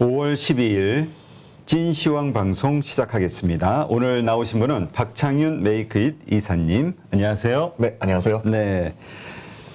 5월 12일 찐시황 방송 시작하겠습니다. 오늘 나오신 분은 박창윤 메이크잇 이사님. 안녕하세요. 네, 안녕하세요. 네.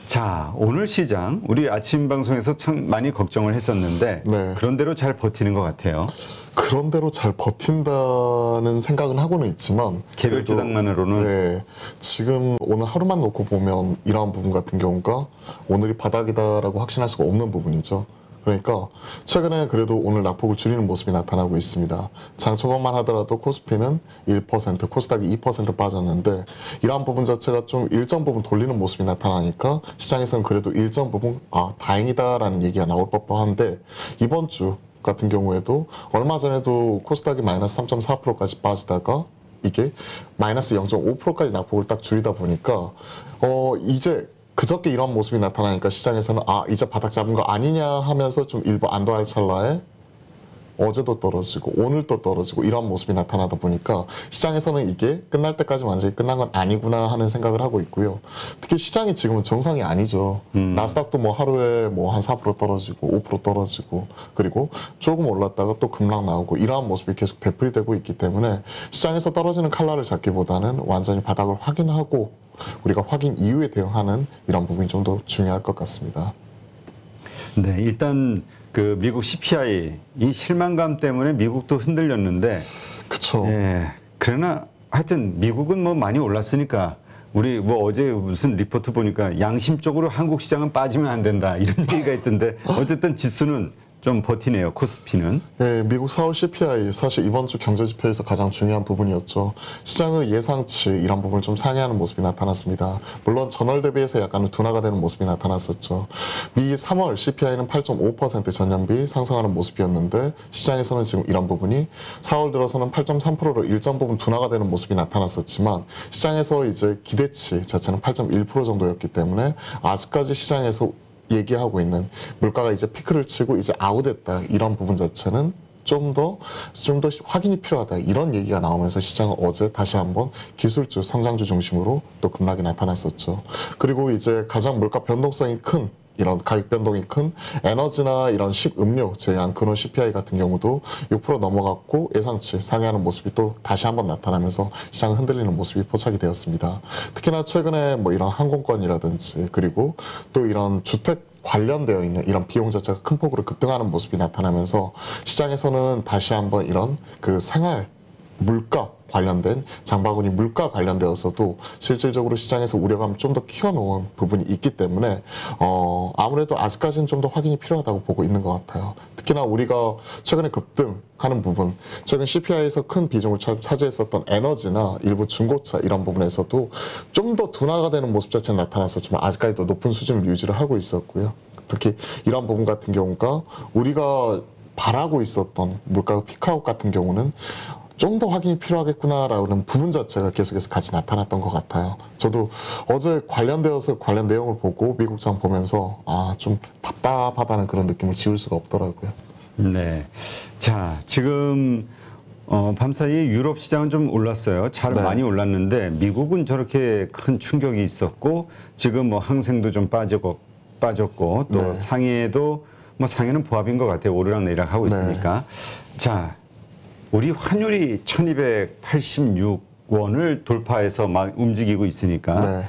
자, 오늘 시장 우리 아침 방송에서 참 많이 걱정을 했었는데 네. 그런대로 잘 버티는 것 같아요. 그런대로 잘 버틴다는 생각은 하고는 있지만 개별 주당만으로는 네, 지금 오늘 하루만 놓고 보면 이러한 부분 같은 경우가 오늘이 바닥이다라고 확신할 수가 없는 부분이죠. 그러니까 최근에 그래도 오늘 낙폭을 줄이는 모습이 나타나고 있습니다. 장 초반만 하더라도 코스피는 1%, 코스닥이 2% 빠졌는데 이러한 부분 자체가 좀 일정 부분 돌리는 모습이 나타나니까 시장에서는 그래도 일정 부분 다행이다라는 얘기가 나올 법도 한데 이번 주 같은 경우에도 얼마 전에도 코스닥이 마이너스 3.4%까지 빠지다가 이게 마이너스 0.5%까지 낙폭을 딱 줄이다 보니까 이제 그저께 이런 모습이 나타나니까 시장에서는 이제 바닥 잡은 거 아니냐 하면서 좀 일부 안도할 찰나에 어제도 떨어지고 오늘도 떨어지고 이런 모습이 나타나다 보니까 시장에서는 이게 끝날 때까지 완전히 끝난 건 아니구나 하는 생각을 하고 있고요. 특히 시장이 지금은 정상이 아니죠. 나스닥도 뭐 하루에 뭐 한 4% 떨어지고 5% 떨어지고 그리고 조금 올랐다가 또 급락 나오고 이러한 모습이 계속 되풀이되고 있기 때문에 시장에서 떨어지는 칼날을 잡기보다는 완전히 바닥을 확인하고 우리가 확인 이후에 대응하는 이런 부분이 좀 더 중요할 것 같습니다. 네, 일단 그 미국 CPI 이 실망감 때문에 미국도 흔들렸는데 그렇죠. 예, 그러나 하여튼 미국은 뭐 많이 올랐으니까 우리 뭐 어제 무슨 리포트 보니까 양심적으로 한국 시장은 빠지면 안 된다 이런 얘기가 있던데 어쨌든 지수는 좀 버티네요. 코스피는. 네, 미국 4월 CPI 사실 이번 주 경제 지표에서 가장 중요한 부분이었죠. 시장의 예상치 이런 부분을 좀 상회하는 모습이 나타났습니다. 물론 전월 대비해서 약간은 둔화가 되는 모습이 나타났었죠. 미 3월 CPI는 8.5% 전년비 상승하는 모습이었는데 시장에서는 지금 이런 부분이 4월 들어서는 8.3%로 일정 부분 둔화가 되는 모습이 나타났었지만 시장에서 이제 기대치 자체는 8.1% 정도였기 때문에 아직까지 시장에서 얘기하고 있는 물가가 이제 피크를 치고 이제 아웃됐다 이런 부분 자체는 좀 더 확인이 필요하다 이런 얘기가 나오면서 시장은 어제 다시 한번 기술주 성장주 중심으로 또 급락이 나타났었죠. 그리고 이제 가장 물가 변동성이 큰 이런 가격 변동이 큰 에너지나 이런 식음료 제외한 근원 CPI 같은 경우도 6% 넘어갔고 예상치 상회하는 모습이 또 다시 한번 나타나면서 시장을 흔들리는 모습이 포착이 되었습니다. 특히나 최근에 뭐 이런 항공권이라든지 그리고 또 이런 주택 관련되어 있는 이런 비용 자체가 큰 폭으로 급등하는 모습이 나타나면서 시장에서는 다시 한번 이런 그 생활 물가 관련된 장바구니 물가 관련되어서도 실질적으로 시장에서 우려감을 좀 더 키워놓은 부분이 있기 때문에 아무래도 아직까지는 좀 더 확인이 필요하다고 보고 있는 것 같아요. 특히나 우리가 최근에 급등하는 부분, 최근 CPI에서 큰 비중을 차지했었던 에너지나 일부 중고차 이런 부분에서도 좀 더 둔화가 되는 모습 자체는 나타났었지만 아직까지도 높은 수준을 유지를 하고 있었고요. 특히 이런 부분 같은 경우가 우리가 바라고 있었던 물가 피크아웃 같은 경우는 좀 더 확인이 필요하겠구나라는 부분 자체가 계속해서 같이 나타났던 것 같아요. 저도 어제 관련되어서 관련 내용을 보고 미국장 보면서 좀 답답하다는 그런 느낌을 지울 수가 없더라고요. 네. 자, 지금 밤사이에 유럽 시장은 좀 올랐어요. 잘 네. 많이 올랐는데 미국은 저렇게 큰 충격이 있었고 지금 뭐 항생도 좀 빠졌고 또 네. 상해도 뭐 상해는 보합인 것 같아요. 오르락 내리락 하고 있으니까. 자. 우리 환율이 1286원을 돌파해서 막 움직이고 있으니까 네.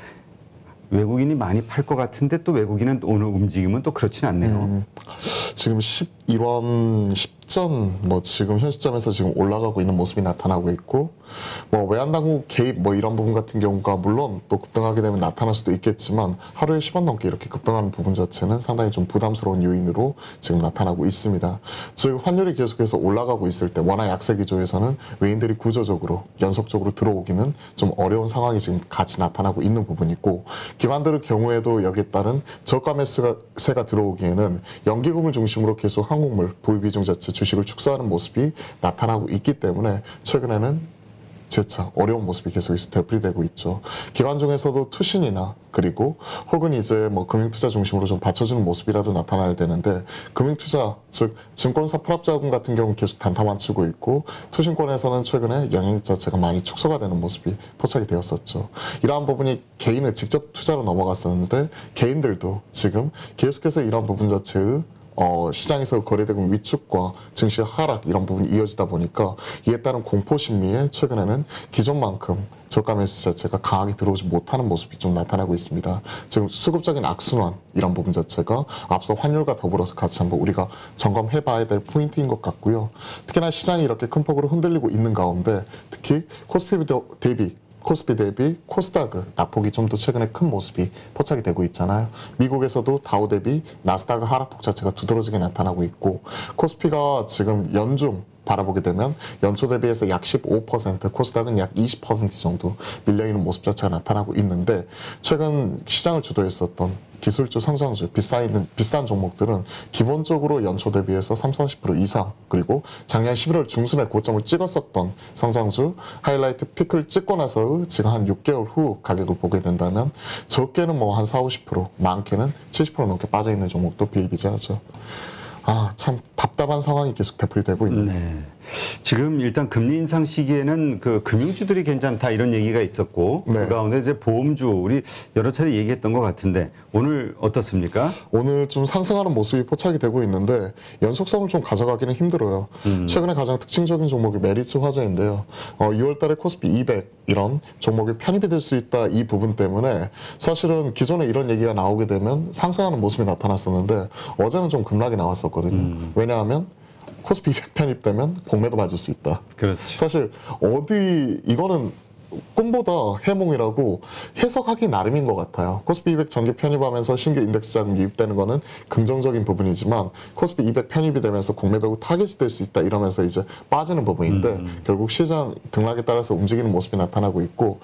외국인이 많이 팔 것 같은데 또 외국인은 오늘 움직임은 또 그렇진 않네요. 지금 11원 10전 뭐 지금 현 시점에서 지금 올라가고 있는 모습이 나타나고 있고 뭐 외환당국 개입 뭐 이런 부분 같은 경우가 물론 또 급등하게 되면 나타날 수도 있겠지만 하루에 10원 넘게 이렇게 급등하는 부분 자체는 상당히 좀 부담스러운 요인으로 지금 나타나고 있습니다. 즉 환율이 계속해서 올라가고 있을 때 원화 약세 기조에서는 외인들이 구조적으로 연속적으로 들어오기는 좀 어려운 상황이 지금 같이 나타나고 있는 부분이고 기관들의 경우에도 여기에 따른 저가 매수세가 들어오기에는 연기금을 중심으로 계속 항공물 보유 비중 자체 주식을 축소하는 모습이 나타나고 있기 때문에 최근에는 재차 어려운 모습이 계속해서 되풀이되고 있죠. 기관 중에서도 투신이나 그리고 혹은 이제 뭐 금융투자 중심으로 좀 받쳐주는 모습이라도 나타나야 되는데 금융투자 즉 증권사 풀합자금 같은 경우는 계속 단타만 치고 있고 투신권에서는 최근에 영향 자체가 많이 축소가 되는 모습이 포착이 되었었죠. 이러한 부분이 개인의 직접 투자로 넘어갔었는데 개인들도 지금 계속해서 이러한 부분 자체의 시장에서 거래대금 위축과 증시 하락 이런 부분이 이어지다 보니까 이에 따른 공포 심리에 최근에는 기존만큼 저가 매수 자체가 강하게 들어오지 못하는 모습이 좀 나타나고 있습니다. 지금 수급적인 악순환 이런 부분 자체가 앞서 환율과 더불어서 같이 한번 우리가 점검해 봐야 될 포인트인 것 같고요. 특히나 시장이 이렇게 큰 폭으로 흔들리고 있는 가운데 특히 코스피 대비 코스닥 낙폭이 좀 더 최근에 큰 모습이 포착이 되고 있잖아요. 미국에서도 다우 대비 나스닥 하락폭 자체가 두드러지게 나타나고 있고 코스피가 지금 연중 바라보게 되면 연초 대비해서 약 15%, 코스닥은 약 20% 정도 밀려있는 모습 자체가 나타나고 있는데 최근 시장을 주도했었던 기술주, 성장주, 비싼 종목들은 기본적으로 연초 대비해서 30-40% 이상 그리고 작년 11월 중순에 고점을 찍었었던 성장주 하이라이트 피크를 찍고 나서 지금 한 6개월 후 가격을 보게 된다면 적게는 뭐 한 40-50%, 많게는 70% 넘게 빠져있는 종목도 비일비재하죠. 참 답답한 상황이 계속 되풀이되고 있네요. 네. 지금 일단 금리 인상 시기에는 그 금융주들이 괜찮다 이런 얘기가 있었고 네. 그 가운데 이제 보험주 우리 여러 차례 얘기했던 것 같은데 오늘 어떻습니까? 오늘 좀 상승하는 모습이 포착이 되고 있는데 연속성을 좀 가져가기는 힘들어요. 최근에 가장 특징적인 종목이 메리츠 화재인데요. 6월달에 코스피 200 이런 종목이 편입이 될 수 있다 이 부분 때문에 사실은 기존에 이런 얘기가 나오게 되면 상승하는 모습이 나타났었는데 어제는 좀 급락이 나왔었거든요. 왜냐하면 코스피 200 편입되면 공매도 맞을 수 있다. 그렇죠. 사실 이거는 꿈보다 해몽이라고 해석하기 나름인 것 같아요. 코스피 200 정기 편입하면서 신규 인덱스 자금 유입되는 거는 긍정적인 부분이지만 코스피 200 편입이 되면서 공매도고 타겟이 될 수 있다 이러면서 이제 빠지는 부분인데 결국 시장 등락에 따라서 움직이는 모습이 나타나고 있고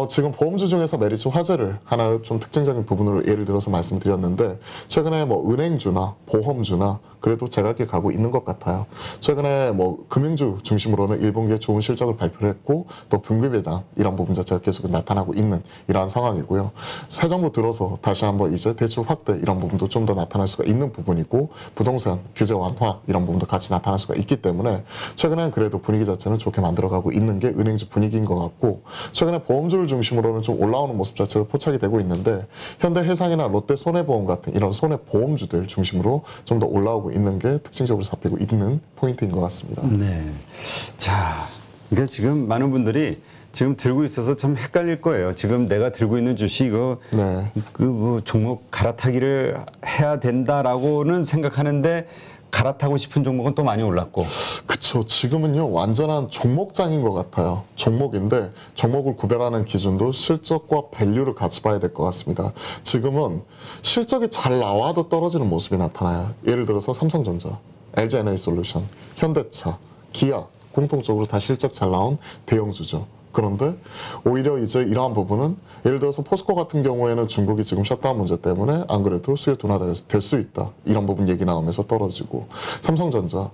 지금 보험주 중에서 메리츠 화재를 하나 좀 특징적인 부분으로 예를 들어서 말씀드렸는데 최근에 뭐 은행주나 보험주나 그래도 제갈길 가고 있는 것 같아요. 최근에 뭐 금융주 중심으로는 일본기에 좋은 실적을 발표를 했고 또 분기배당 이런 부분 자체가 계속 나타나고 있는 이러한 상황이고요. 새 정부 들어서 다시 한번 이제 대출 확대 이런 부분도 좀 더 나타날 수가 있는 부분이고 부동산 규제 완화 이런 부분도 같이 나타날 수가 있기 때문에 최근에는 그래도 분위기 자체는 좋게 만들어가고 있는 게 은행주 분위기인 것 같고 최근에 보험주를 중심으로는 좀 올라오는 모습 자체가 포착이 되고 있는데 현대해상이나 롯데 손해보험 같은 이런 손해보험주들 중심으로 좀 더 올라오고 있는 게 특징적으로 잡히고 있는 포인트인 것 같습니다. 네. 자, 그러니까 지금 많은 분들이 지금 들고 있어서 참 헷갈릴 거예요. 지금 내가 들고 있는 주식 이거 네. 뭐 종목 갈아타기를 해야 된다라고는 생각하는데 갈아타고 싶은 종목은 또 많이 올랐고. 그쵸. 지금은요 완전한 종목장인 것 같아요. 종목인데 종목을 구별하는 기준도 실적과 밸류를 같이 봐야 될 것 같습니다. 지금은 실적이 잘 나와도 떨어지는 모습이 나타나요. 예를 들어서 삼성전자, LG에너지솔루션, 현대차, 기아 공통적으로 다 실적 잘 나온 대형주죠. 그런데 오히려 이제 이러한 부분은 예를 들어서 포스코 같은 경우에는 중국이 지금 셧다운 문제 때문에 안 그래도 수요 둔화될 수 있다. 이런 부분 얘기 나오면서 떨어지고 삼성전자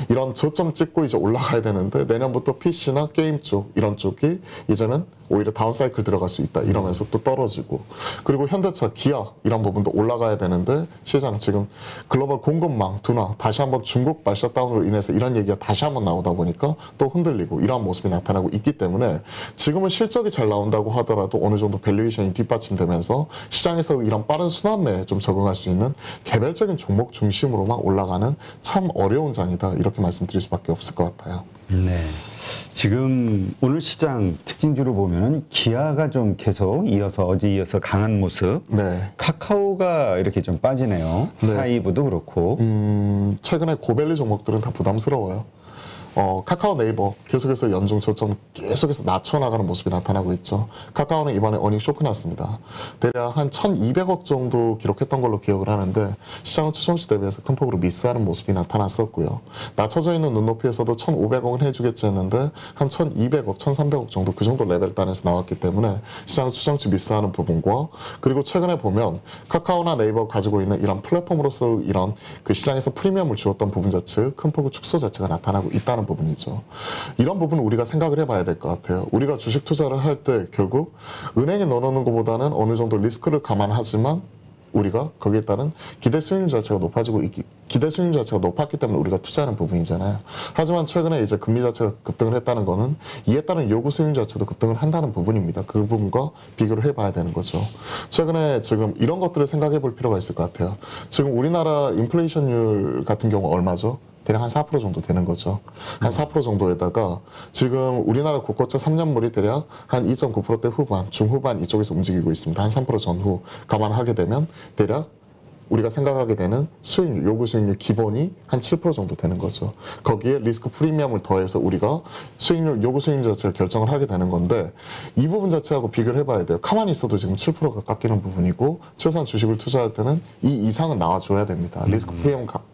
이런 저점 찍고 이제 올라가야 되는데 내년부터 PC나 게임 쪽 이런 쪽이 이제는 오히려 다운사이클 들어갈 수 있다 이러면서 또 떨어지고 그리고 현대차, 기아 이런 부분도 올라가야 되는데 시장 지금 글로벌 공급망 둔화 다시 한번 중국 발 셧다운으로 인해서 이런 얘기가 다시 한번 나오다 보니까 또 흔들리고 이러한 모습이 나타나고 있기 때문에 지금은 실적이 잘 나온다고 하더라도 어느 정도 밸류에이션이 뒷받침되면서 시장에서 이런 빠른 순환매에 좀 적응할 수 있는 개별적인 종목 중심으로만 올라가는 참 어려운 장이다 이렇게 말씀드릴 수밖에 없을 것 같아요. 네. 지금 오늘 시장 특징주로 보면은 기아가 좀 계속 어제 이어서 강한 모습. 네. 카카오가 이렇게 좀 빠지네요. 네. 하이브도 그렇고. 최근에 고밸류 종목들은 다 부담스러워요. 카카오 네이버 계속해서 연중 저점 계속해서 낮춰나가는 모습이 나타나고 있죠. 카카오는 이번에 어닝 쇼크 났습니다. 대략 한 1,200억 정도 기록했던 걸로 기억을 하는데 시장은 추정치 대비해서 큰 폭으로 미스하는 모습이 나타났었고요. 낮춰져 있는 눈높이에서도 1,500억은 해주겠지 했는데 한 1,200억, 1,300억 정도 그 정도 레벨 단에서 나왔기 때문에 시장은 추정치 미스하는 부분과 그리고 최근에 보면 카카오나 네이버 가지고 있는 이런 플랫폼으로서 이런 그 시장에서 프리미엄을 주었던 부분 자체 큰 폭의 축소 자체가 나타나고 있다는 부분이죠. 이런 부분은 우리가 생각을 해봐야 될 것 같아요. 우리가 주식 투자를 할 때 결국 은행에 넣어놓는 것보다는 어느 정도 리스크를 감안하지만 우리가 거기에 따른 기대 수익률 자체가 기대 수익률 자체가 높았기 때문에 우리가 투자하는 부분이잖아요. 하지만 최근에 이제 금리 자체가 급등을 했다는 거는 이에 따른 요구 수익률 자체도 급등을 한다는 부분입니다. 그 부분과 비교를 해봐야 되는 거죠. 최근에 지금 이런 것들을 생각해 볼 필요가 있을 것 같아요. 지금 우리나라 인플레이션율 같은 경우 얼마죠? 대략 한 4% 정도 되는 거죠. 한 4% 정도에다가 지금 우리나라 국고채 3년물이 대략 한 2.9%대 후반, 중후반 이쪽에서 움직이고 있습니다. 한 3% 전후 감안하게 되면 대략 우리가 생각하게 되는 수익률, 요구 수익률 기본이 한 7% 정도 되는 거죠. 거기에 리스크 프리미엄을 더해서 우리가 수익률, 요구 수익률 자체를 결정을 하게 되는 건데 이 부분 자체하고 비교를 해봐야 돼요. 가만히 있어도 지금 7%가 깎이는 부분이고 최소한 주식을 투자할 때는 이 이상은 나와줘야 됩니다. 리스크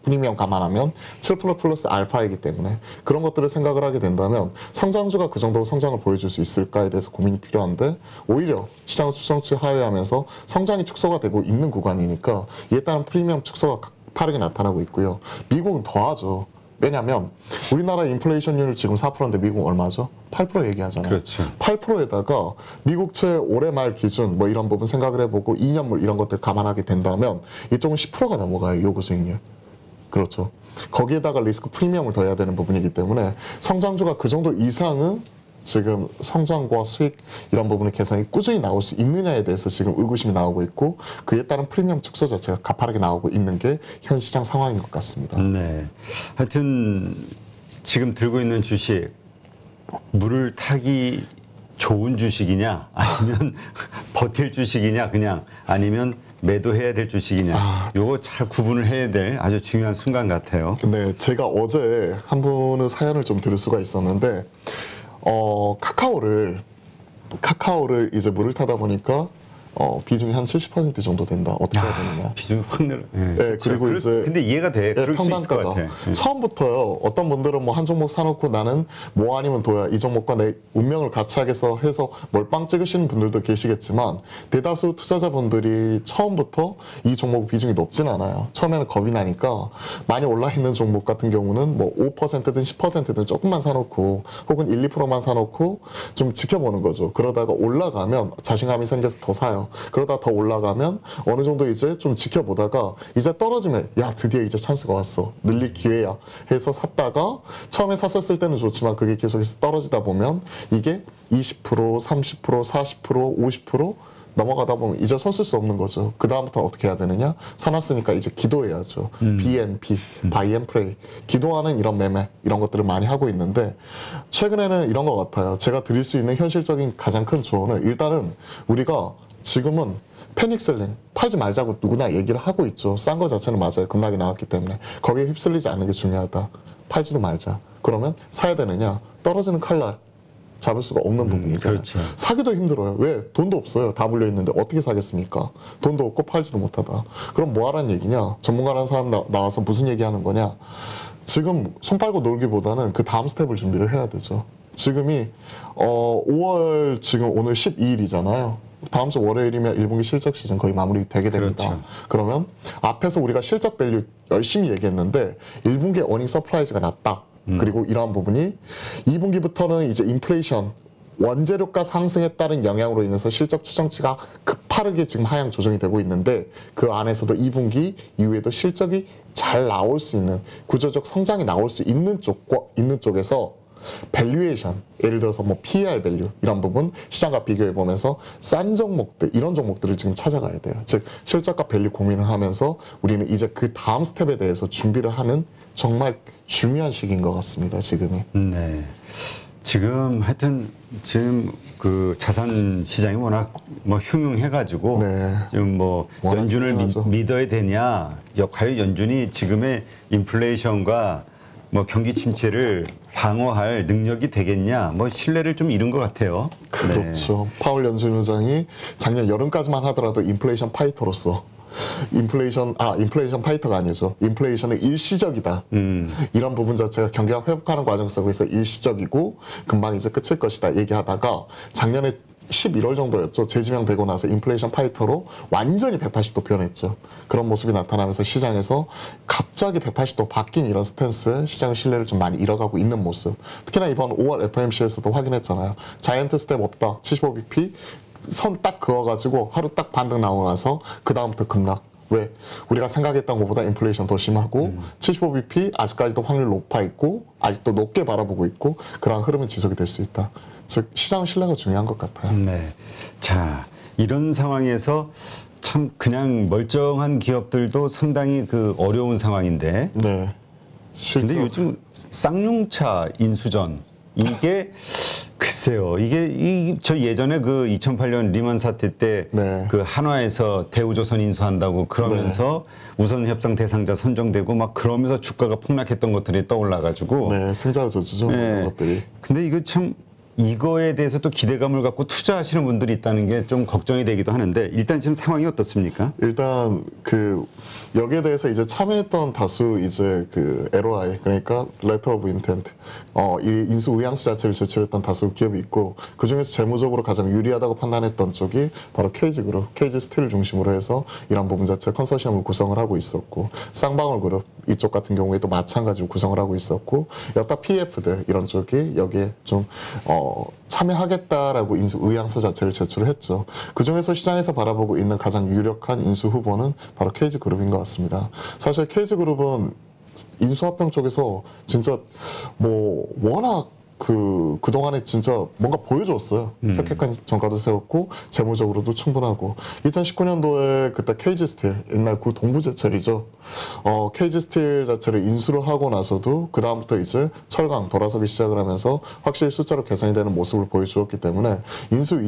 프리미엄 감안하면 7% 플러스 알파이기 때문에 그런 것들을 생각을 하게 된다면 성장주가 그 정도 성장을 보여줄 수 있을까에 대해서 고민이 필요한데 오히려 시장은 추정치 하회하면서 성장이 축소가 되고 있는 구간이니까 이에 따른 프리미엄 축소가 빠르게 나타나고 있고요. 미국은 더하죠. 왜냐하면 우리나라 인플레이션율 지금 4%인데 미국은 얼마죠? 8% 얘기하잖아요. 그렇죠. 8%에다가 미국채 올해 말 기준 뭐 이런 부분 생각을 해보고 2년물 이런 것들 감안하게 된다면 이쪽은 10%가 넘어가요. 요구 수익률. 그렇죠. 거기에다가 리스크 프리미엄을 더해야 되는 부분이기 때문에 성장주가 그 정도 이상의 지금 성장과 수익 이런 부분의 계산이 꾸준히 나올 수 있느냐에 대해서 지금 의구심이 나오고 있고 그에 따른 프리미엄 축소 자체가 가파르게 나오고 있는 게 현 시장 상황인 것 같습니다. 네. 하여튼 지금 들고 있는 주식 물을 타기 좋은 주식이냐 아니면 버틸 주식이냐 그냥 아니면 매도해야 될 주식이냐 요거 잘 구분을 해야 될 아주 중요한 순간 같아요. 네, 제가 어제 한 분의 사연을 좀 들을 수가 있었는데 카카오를 이제 물을 타다 보니까 비중이 한 70% 정도 된다. 어떻게 해야 되느냐. 비중이 확 늘어. 네, 그리고 이제 근데 이해가 돼. 그럴 수 있을 것 같아. 처음부터요. 어떤 분들은 뭐 한 종목 사놓고 나는 뭐 아니면 도야 이 종목과 내 운명을 같이 하겠어 해서 몰빵 찍으시는 분들도 계시겠지만 대다수 투자자분들이 처음부터 이 종목 비중이 높진 않아요. 처음에는 겁이 나니까 많이 올라 있는 종목 같은 경우는 뭐 5%든 10%든 조금만 사놓고 혹은 1, 2%만 사놓고 좀 지켜보는 거죠. 그러다가 올라가면 자신감이 생겨서 더 사요. 그러다 더 올라가면 어느 정도 이제 좀 지켜보다가 이제 떨어지면 야 드디어 이제 찬스가 왔어 늘릴 기회야 해서 샀다가 처음에 샀었을 때는 좋지만 그게 계속해서 떨어지다 보면 이게 20%, 30%, 40%, 50% 넘어가다 보면 이제 손 쓸 수 없는 거죠. 그 다음부터 어떻게 해야 되느냐? 사놨으니까 이제 기도해야죠. BNP, Buy and Pray. 기도하는 이런 매매, 이런 것들을 많이 하고 있는데 최근에는 이런 것 같아요. 제가 드릴 수 있는 현실적인 가장 큰 조언은 일단은 우리가 지금은 패닉셀링, 팔지 말자고 누구나 얘기를 하고 있죠. 싼 거 자체는 맞아요. 급락이 나왔기 때문에. 거기에 휩쓸리지 않는 게 중요하다. 팔지도 말자. 그러면 사야 되느냐? 떨어지는 칼날. 잡을 수가 없는 부분이잖아요. 그렇죠. 사기도 힘들어요. 왜? 돈도 없어요. 다 물려있는데 어떻게 사겠습니까? 돈도 없고 팔지도 못하다. 그럼 뭐 하라는 얘기냐? 전문가라는 사람 나와서 무슨 얘기하는 거냐? 지금 손 빨고 놀기보다는 그 다음 스텝을 준비를 해야 되죠. 지금이 5월 지금 오늘 12일이잖아요. 다음 주 월요일이면 1분기 실적 시즌 거의 마무리되게 됩니다. 그렇죠. 그러면 앞에서 우리가 실적 밸류 열심히 얘기했는데 1분기에 어닝 서프라이즈가 났다. 그리고 이러한 부분이 2분기부터는 이제 인플레이션, 원재료가 상승에 따른 영향으로 인해서 실적 추정치가 급하게 지금 하향 조정이 되고 있는데 그 안에서도 2분기 이후에도 실적이 잘 나올 수 있는 구조적 성장이 나올 수 있는 쪽에서 밸류에이션, 예를 들어서 뭐 PER 밸류 이런 부분 시장과 비교해 보면서 싼 종목들 이런 종목들을 지금 찾아가야 돼요. 즉 실적과 밸류 고민을 하면서 우리는 이제 그 다음 스텝에 대해서 준비를 하는 정말 중요한 시기인 것 같습니다. 지금이. 네. 지금 하여튼 지금 그 자산 시장이 워낙 뭐 흉흉해가지고 네. 지금 뭐 연준을 흉흉하죠. 믿어야 되냐, 과연 연준이 지금의 인플레이션과 뭐 경기 침체를 방어할 능력이 되겠냐, 뭐 신뢰를 좀 잃은 것 같아요. 그렇죠. 파월 연준 의장이 작년 여름까지만 하더라도 인플레이션 파이터로서 인플레이션 파이터가 아니죠. 인플레이션은 일시적이다. 이런 부분 자체가 경기가 회복하는 과정 속에서 일시적이고 금방 이제 끝일 것이다 얘기하다가 작년에 11월 정도였죠. 재지명되고 나서 인플레이션 파이터로 완전히 180도 변했죠. 그런 모습이 나타나면서 시장에서 갑자기 180도 바뀐 이런 스탠스, 시장의 신뢰를 좀 많이 잃어가고 있는 모습. 특히나 이번 5월 FOMC에서도 확인했잖아요. 자이언트 스텝 없다. 75bp 선 딱 그어가지고 하루 딱 반등 나오고 나서 그 다음부터 급락. 왜? 우리가 생각했던 것보다 인플레이션 더 심하고 75bp 아직까지도 확률 높아 있고 아직도 높게 바라보고 있고 그러한 흐름은 지속이 될 수 있다. 즉 시장 신뢰가 중요한 것 같아요. 네. 자, 이런 상황에서 참 그냥 멀쩡한 기업들도 상당히 그 어려운 상황인데. 네. 근데 요즘 쌍용차 인수전 이게 글쎄요. 이게 저 예전에 그 2008년 리먼 사태 때 네. 그 한화에서 대우조선 인수한다고 그러면서 우선 협상 대상자 선정되고 막 그러면서 주가가 폭락했던 것들이 떠올라 가지고 네, 승자 저주죠. 네. 그런 것들이. 근데 이거 참 이거에 대해서 또 기대감을 갖고 투자하시는 분들이 있다는 게 좀 걱정이 되기도 하는데 일단 지금 상황이 어떻습니까? 일단 그 여기에 대해서 이제 참여했던 다수 이제 그 LOI 그러니까 Letter of Intent 이 인수 의향서 자체를 제출했던 다수 기업이 있고 그 중에서 재무적으로 가장 유리하다고 판단했던 쪽이 바로 KG그룹, KG스틸을 중심으로 해서 이런 부분 자체 컨소시엄을 구성을 하고 있었고 쌍방울그룹 이쪽 같은 경우에도 마찬가지로 구성을 하고 있었고 여타 PF들 이런 쪽이 여기에 좀 참여하겠다라고 인수 의향서 자체를 제출을 했죠. 그 중에서 시장에서 바라보고 있는 가장 유력한 인수 후보는 바로 KG그룹인 것 같습니다. 사실 KG그룹은 인수합병 쪽에서 진짜 뭐 워낙 그동안에 진짜 뭔가 보여줬어요. 획획한 정가도 세웠고, 재무적으로도 충분하고. 2019년도에 그때 KG스틸, 옛날 그 동부제철이죠. KG스틸 자체를 인수를 하고 나서도, 그다음부터 이제 철강, 돌아서기 시작을 하면서 확실히 숫자로 개선이 되는 모습을 보여주었기 때문에, 인수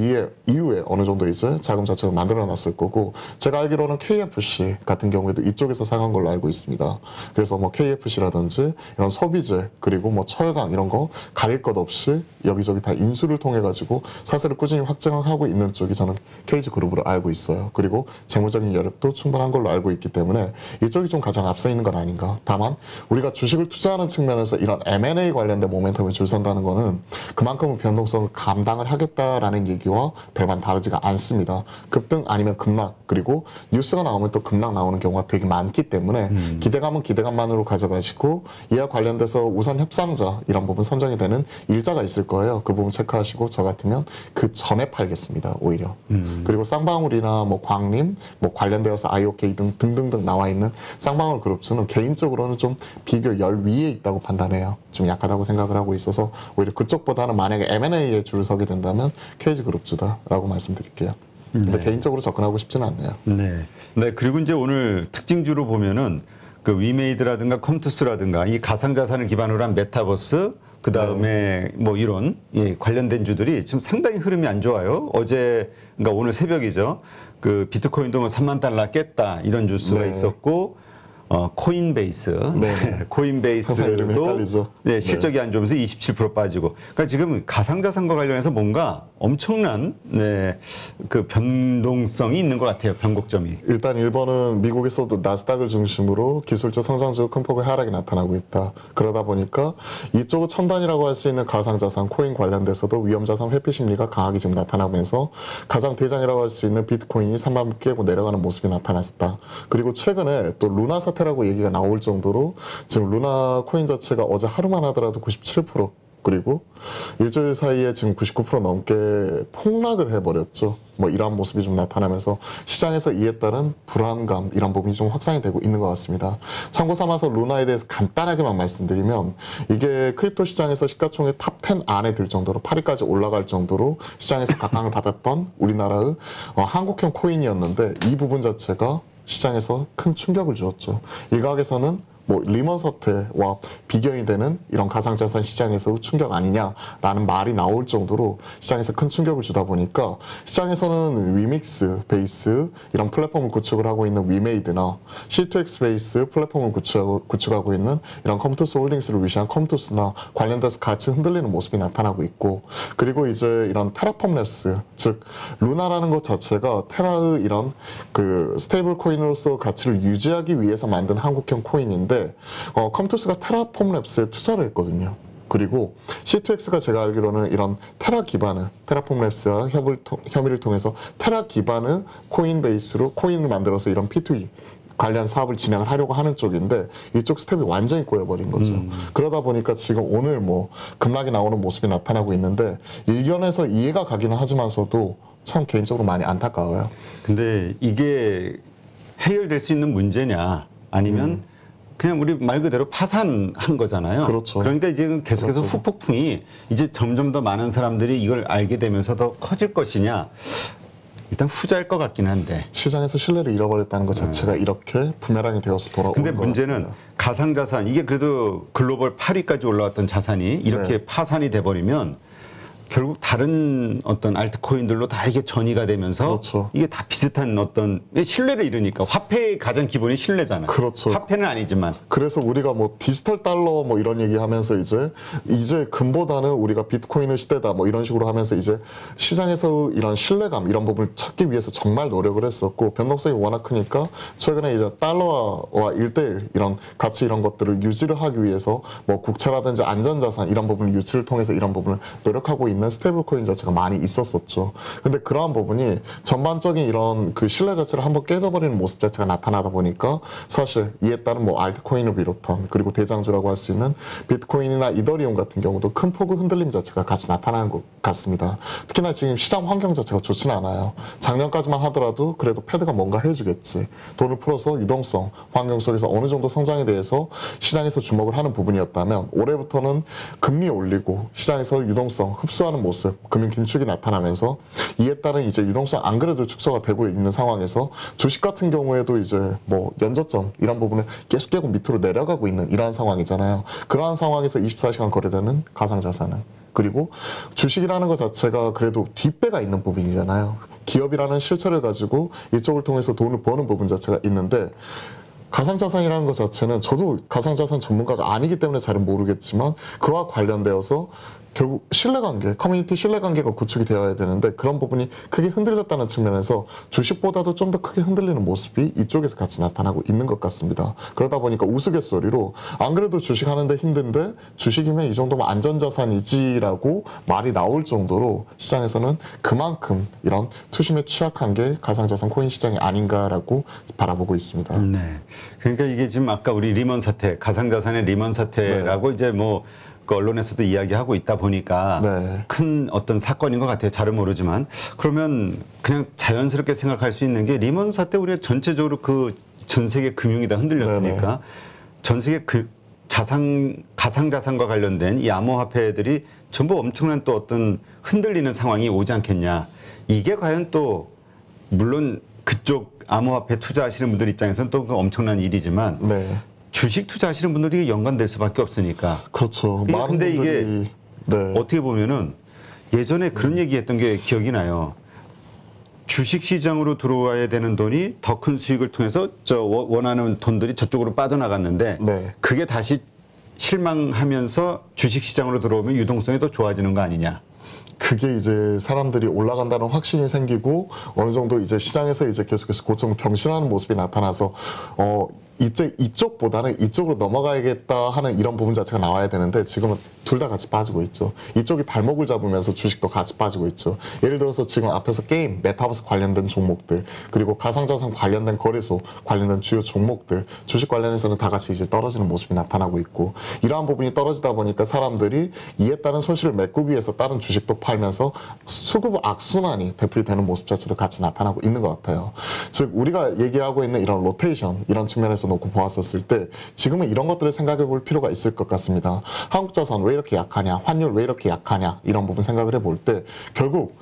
이후에 어느 정도 이제 자금 자체를 만들어 놨을 거고, 제가 알기로는 KFC 같은 경우에도 이쪽에서 상한 걸로 알고 있습니다. 그래서 뭐 KFC라든지 이런 소비재, 그리고 뭐 철강 이런 거 가릴 것 없이 여기저기 다 인수를 통해 가지고 사세를 꾸준히 확장하고 있는 쪽이 저는 KG그룹으로 알고 있어요. 그리고 재무적인 여력도 충분한 걸로 알고 있기 때문에 이쪽이 좀 가장 앞서 있는 건 아닌가. 다만 우리가 주식을 투자하는 측면에서 이런 M&A 관련된 모멘텀을 줄선다는 거는 그만큼의 변동성을 감당을 하겠다라는 얘기와 별반 다르지가 않습니다. 급등 아니면 급락, 그리고 뉴스가 나오면 또 급락 나오는 경우가 되게 많기 때문에 기대감은 기대감만으로 가져가시고 이와 관련돼서 우선 협상자 이런 부분 선정이 되는 일자가 있을 거예요. 그 부분 체크하시고 저 같으면 그 전에 팔겠습니다. 오히려. 그리고 쌍방울이나 뭐 광림, 뭐 관련되어서 IOK 등등등 나와 있는 쌍방울 그룹주는 개인적으로는 좀 비교 열 위에 있다고 판단해요. 좀 약하다고 생각을 하고 있어서 오히려 그쪽보다는 만약에 M&A에 줄을 서게 된다면 KG그룹주다라고 말씀드릴게요. 근데 개인적으로 접근하고 싶지는 않네요. 네. 그리고 이제 오늘 특징주로 보면은 그 위메이드라든가 컴투스라든가 이 가상자산을 기반으로 한 메타버스 그 다음에 뭐 이런 관련된 주들이 지금 상당히 흐름이 안 좋아요. 어제 그러니까 오늘 새벽이죠. 그 비트코인도 뭐 3만 달러 깼다 이런 뉴스가 있었고. 코인베이스, 코인베이스도 실적이 안 좋으면서 27% 빠지고, 그러니까 지금 가상자산과 관련해서 뭔가 엄청난 그 변동성이 있는 것 같아요. 변곡점이. 일단 일본은 미국에서도 나스닥을 중심으로 기술적 성장주 큰 폭의 하락이 나타나고 있다. 그러다 보니까 이쪽은 첨단이라고 할 수 있는 가상자산, 코인 관련돼서도 위험자산 회피 심리가 강하게 지금 나타나면서 가장 대장이라고 할 수 있는 비트코인이 3만 깨고 내려가는 모습이 나타났다. 그리고 최근에 또 루나 사태라고 얘기가 나올 정도로 지금 루나 코인 자체가 어제 하루만 하더라도 97% 그리고 일주일 사이에 지금 99% 넘게 폭락을 해버렸죠. 뭐 이러한 모습이 좀 나타나면서 시장에서 이에 따른 불안감 이런 부분이 좀 확산이 되고 있는 것 같습니다. 참고 삼아서 루나에 대해서 간단하게만 말씀드리면 이게 크립토 시장에서 시가총액 탑10 안에 들 정도로 8위까지 올라갈 정도로 시장에서 각광을 받았던 우리나라의 한국형 코인이었는데 이 부분 자체가 시장에서 큰 충격을 주었죠. 일각에서는 뭐 리먼 사태와 비교이 되는 이런 가상자산 시장에서 충격 아니냐라는 말이 나올 정도로 시장에서 큰 충격을 주다 보니까 시장에서는 위믹스 베이스 이런 플랫폼을 구축을 하고 있는 위메이드나 C2X 베이스 플랫폼을 구축하고 있는 이런 컴투스 홀딩스를 위시한 컴투스나 관련돼서 같이 흔들리는 모습이 나타나고 있고, 그리고 이제 이런 테라폼 랩스, 즉 루나라는 것 자체가 테라의 이런 그 스테이블 코인으로서 가치를 유지하기 위해서 만든 한국형 코인인데 컴투스가 테라폼 랩스에 투자를 했거든요. 그리고 C2X가 제가 알기로는 이런 테라 기반의 테라폼 랩스와 협의를 통해서 테라 기반의 코인 베이스로 코인을 만들어서 이런 P2E 관련 사업을 진행을 하려고 하는 쪽인데 이쪽 스텝이 완전히 꼬여버린 거죠. 그러다 보니까 지금 오늘 뭐 급락이 나오는 모습이 나타나고 있는데 일견에서 이해가 가기는 하지만서도 참 개인적으로 많이 안타까워요. 근데 이게 해결될 수 있는 문제냐 아니면 그냥 우리 말 그대로 파산한 거잖아요. 그렇죠. 그러니까 이제 계속해서 그렇죠. 후폭풍이 이제 점점 더 많은 사람들이 이걸 알게 되면서 더 커질 것이냐. 일단 후자일 것 같긴 한데. 시장에서 신뢰를 잃어버렸다는 것 자체가 이렇게 부메랑이 되어서 돌아오는 근데 것 문제는 같습니다. 가상자산, 이게 그래도 글로벌 8위까지 올라왔던 자산이 이렇게 네. 파산이 돼버리면 결국 다른 어떤 알트코인들로 다 이게 전이가 되면서 그렇죠. 이게 다 비슷한 어떤 신뢰를 잃으니까 화폐의 가장 기본이 신뢰잖아요. 그렇죠. 화폐는 아니지만. 그래서 우리가 뭐 디지털 달러 뭐 이런 얘기하면서 이제 금보다는 우리가 비트코인의 시대다 뭐 이런 식으로 하면서 이제 시장에서 이런 신뢰감 이런 부분을 찾기 위해서 정말 노력을 했었고 변동성이 워낙 크니까 최근에 이런 달러와 1대1 이런 가치 이런 것들을 유지를 하기 위해서 뭐 국채라든지 안전자산 이런 부분 유치를 통해서 이런 부분을 노력하고 있는 스테이블 코인 자체가 많이 있었었죠. 근데 그러한 부분이 전반적인 이런 그 신뢰 자체를 한번 깨져버리는 모습 자체가 나타나다 보니까 사실 이에 따른 뭐 알트코인을 비롯한 그리고 대장주라고 할 수 있는 비트코인이나 이더리움 같은 경우도 큰 폭의 흔들림 자체가 같이 나타나는 것 같습니다. 특히나 지금 시장 환경 자체가 좋지는 않아요. 작년까지만 하더라도 그래도 패드가 뭔가 해주겠지. 돈을 풀어서 유동성 환경 속에서 어느 정도 성장에 대해서 시장에서 주목을 하는 부분이었다면 올해부터는 금리 올리고 시장에서 유동성 흡수하는 모습, 금융 긴축이 나타나면서 이에 따른 이제 유동성 안 그래도 축소가 되고 있는 상황에서 주식 같은 경우에도 이제 뭐 연저점 이런 부분을 계속 깨고 밑으로 내려가고 있는 이러한 상황이잖아요. 그러한 상황에서 24시간 거래되는 가상자산은 그리고 주식이라는 것 자체가 그래도 뒷배가 있는 부분이잖아요. 기업이라는 실체를 가지고 이쪽을 통해서 돈을 버는 부분 자체가 있는데 가상자산이라는 것 자체는 저도 가상자산 전문가가 아니기 때문에 잘은 모르겠지만 그와 관련되어서 결국 신뢰관계, 커뮤니티 신뢰관계가 구축이 되어야 되는데 그런 부분이 크게 흔들렸다는 측면에서 주식보다도 좀 더 크게 흔들리는 모습이 이쪽에서 같이 나타나고 있는 것 같습니다. 그러다 보니까 우스갯소리로 안 그래도 주식하는데 힘든데 주식이면 이 정도면 안전자산이지라고 말이 나올 정도로 시장에서는 그만큼 이런 투심에 취약한 게 가상자산 코인 시장이 아닌가라고 바라보고 있습니다. 네. 그러니까 이게 지금 아까 우리 리먼 사태, 가상자산의 리먼 사태라고 이제 뭐 그 언론에서도 이야기하고 있다 보니까 네. 큰 어떤 사건인 것 같아요. 잘은 모르지만. 그러면 그냥 자연스럽게 생각할 수 있는 게 리먼 사태 우리가 전체적으로 그 전 세계 금융이 다 흔들렸으니까 네네. 전 세계 그 가상자산과 관련된 이 암호화폐들이 전부 엄청난 또 어떤 흔들리는 상황이 오지 않겠냐. 이게 과연 또 물론 그쪽 암호화폐 투자하시는 분들 입장에서는 또 엄청난 일이지만 네. 주식 투자하시는 분들이 연관될 수밖에 없으니까. 그렇죠. 많은 근데 이게 분들이 네. 어떻게 보면은 예전에 그런 얘기했던 게 기억이 나요. 주식 시장으로 들어와야 되는 돈이 더 큰 수익을 통해서 저 원하는 돈들이 저쪽으로 빠져나갔는데 네. 그게 다시 실망하면서 주식 시장으로 들어오면 유동성이 더 좋아지는 거 아니냐. 그게 이제 사람들이 올라간다는 확신이 생기고 어느 정도 이제 시장에서 이제 계속해서 고점 경신하는 모습이 나타나서 이제 이쪽보다는 이쪽으로 넘어가야겠다 하는 이런 부분 자체가 나와야 되는데 지금은 둘 다 같이 빠지고 있죠. 이쪽이 발목을 잡으면서 주식도 같이 빠지고 있죠. 예를 들어서 지금 앞에서 게임, 메타버스 관련된 종목들 그리고 가상자산 관련된 거래소 관련된 주요 종목들 주식 관련해서는 다 같이 이제 떨어지는 모습이 나타나고 있고 이러한 부분이 떨어지다 보니까 사람들이 이에 따른 손실을 메꾸기 위해서 다른 주식도 팔면서 수급 악순환이 되풀이되는 모습 자체도 같이 나타나고 있는 것 같아요. 즉 우리가 얘기하고 있는 이런 로테이션 이런 측면에서 놓고 보았었을 때 지금은 이런 것들을 생각해 볼 필요가 있을 것 같습니다. 한국 자산 왜 이렇게 약하냐, 환율 왜 이렇게 약하냐 이런 부분 생각을 해볼 때 결국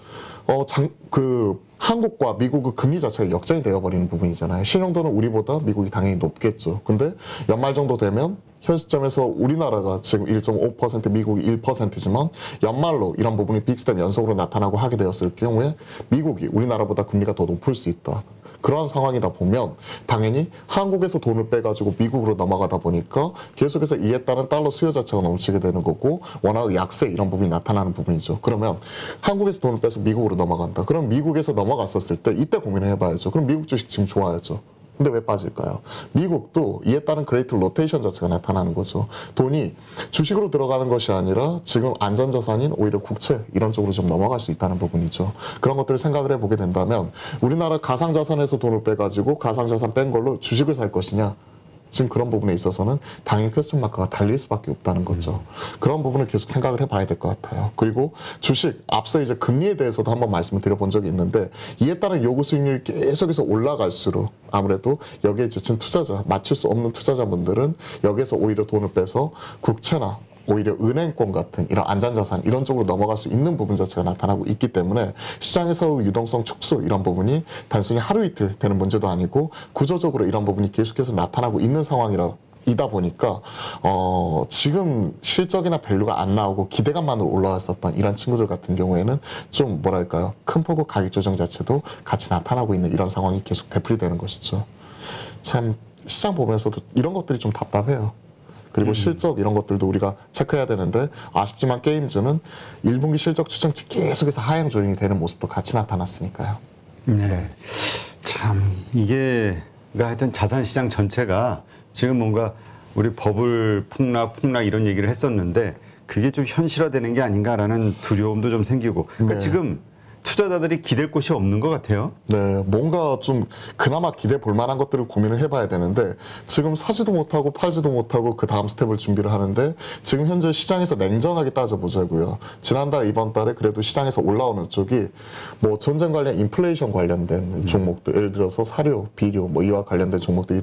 한국과 미국의 금리 자체가 역전이 되어버리는 부분이잖아요. 신용도는 우리보다 미국이 당연히 높겠죠. 근데 연말 정도 되면 현 시점에서 우리나라가 지금 1.5% 미국이 1%지만 연말로 이런 부분이 빅스텝 연속으로 나타나고 하게 되었을 경우에 미국이 우리나라보다 금리가 더 높을 수 있다. 그러한 상황이다 보면 당연히 한국에서 돈을 빼가지고 미국으로 넘어가다 보니까 계속해서 이에 따른 달러 수요 자체가 넘치게 되는 거고 워낙 약세 이런 부분이 나타나는 부분이죠. 그러면 한국에서 돈을 빼서 미국으로 넘어간다. 그럼 미국에서 넘어갔었을 때 이때 고민을 해봐야죠. 그럼 미국 주식 지금 좋아야죠. 근데 왜 빠질까요? 미국도 이에 따른 그레이트 로테이션 자체가 나타나는 거죠. 돈이 주식으로 들어가는 것이 아니라 지금 안전자산인 오히려 국채 이런 쪽으로 좀 넘어갈 수 있다는 부분이죠. 그런 것들을 생각을 해보게 된다면 우리나라 가상자산에서 돈을 빼가지고 가상자산 뺀 걸로 주식을 살 것이냐? 지금 그런 부분에 있어서는 당연히 퀘스천 마크가 달릴 수밖에 없다는 거죠. 그런 부분을 계속 생각을 해봐야 될 것 같아요. 그리고 주식 앞서 이제 금리에 대해서도 한번 말씀을 드려본 적이 있는데 이에 따른 요구 수익률이 계속해서 올라갈수록 아무래도 여기에 지친 투자자, 맞출 수 없는 투자자분들은 여기에서 오히려 돈을 빼서 국채나 오히려 은행권 같은 이런 안전자산 이런 쪽으로 넘어갈 수 있는 부분 자체가 나타나고 있기 때문에 시장에서 유동성 축소 이런 부분이 단순히 하루 이틀 되는 문제도 아니고 구조적으로 이런 부분이 계속해서 나타나고 있는 상황이다 보니까 지금 실적이나 밸류가 안 나오고 기대감만으로 올라왔었던 이런 친구들 같은 경우에는 좀 뭐랄까요, 큰 폭의 가격 조정 자체도 같이 나타나고 있는 이런 상황이 계속 되풀이되는 것이죠. 참 시장 보면서도 이런 것들이 좀 답답해요. 그리고 실적 이런 것들도 우리가 체크해야 되는데 아쉽지만 게임즈는 1분기 실적 추정치 계속해서 하향 조정이 되는 모습도 같이 나타났으니까요. 네. 참 이게 그러니까 하여튼 자산시장 전체가 지금 뭔가 우리 버블 폭락 이런 얘기를 했었는데 그게 좀 현실화되는 게 아닌가라는 두려움도 좀 생기고 그러니까 네. 지금 투자자들이 기댈 곳이 없는 것 같아요. 네, 뭔가 좀 그나마 기대 볼 만한 것들을 고민을 해봐야 되는데 지금 사지도 못하고 팔지도 못하고 그 다음 스텝을 준비를 하는데 지금 현재 시장에서 냉정하게 따져보자고요. 지난달 이번 달에 그래도 시장에서 올라오는 쪽이 뭐 전쟁 관련 인플레이션 관련된 종목들, 예를 들어서 사료, 비료 뭐 이와 관련된 종목들이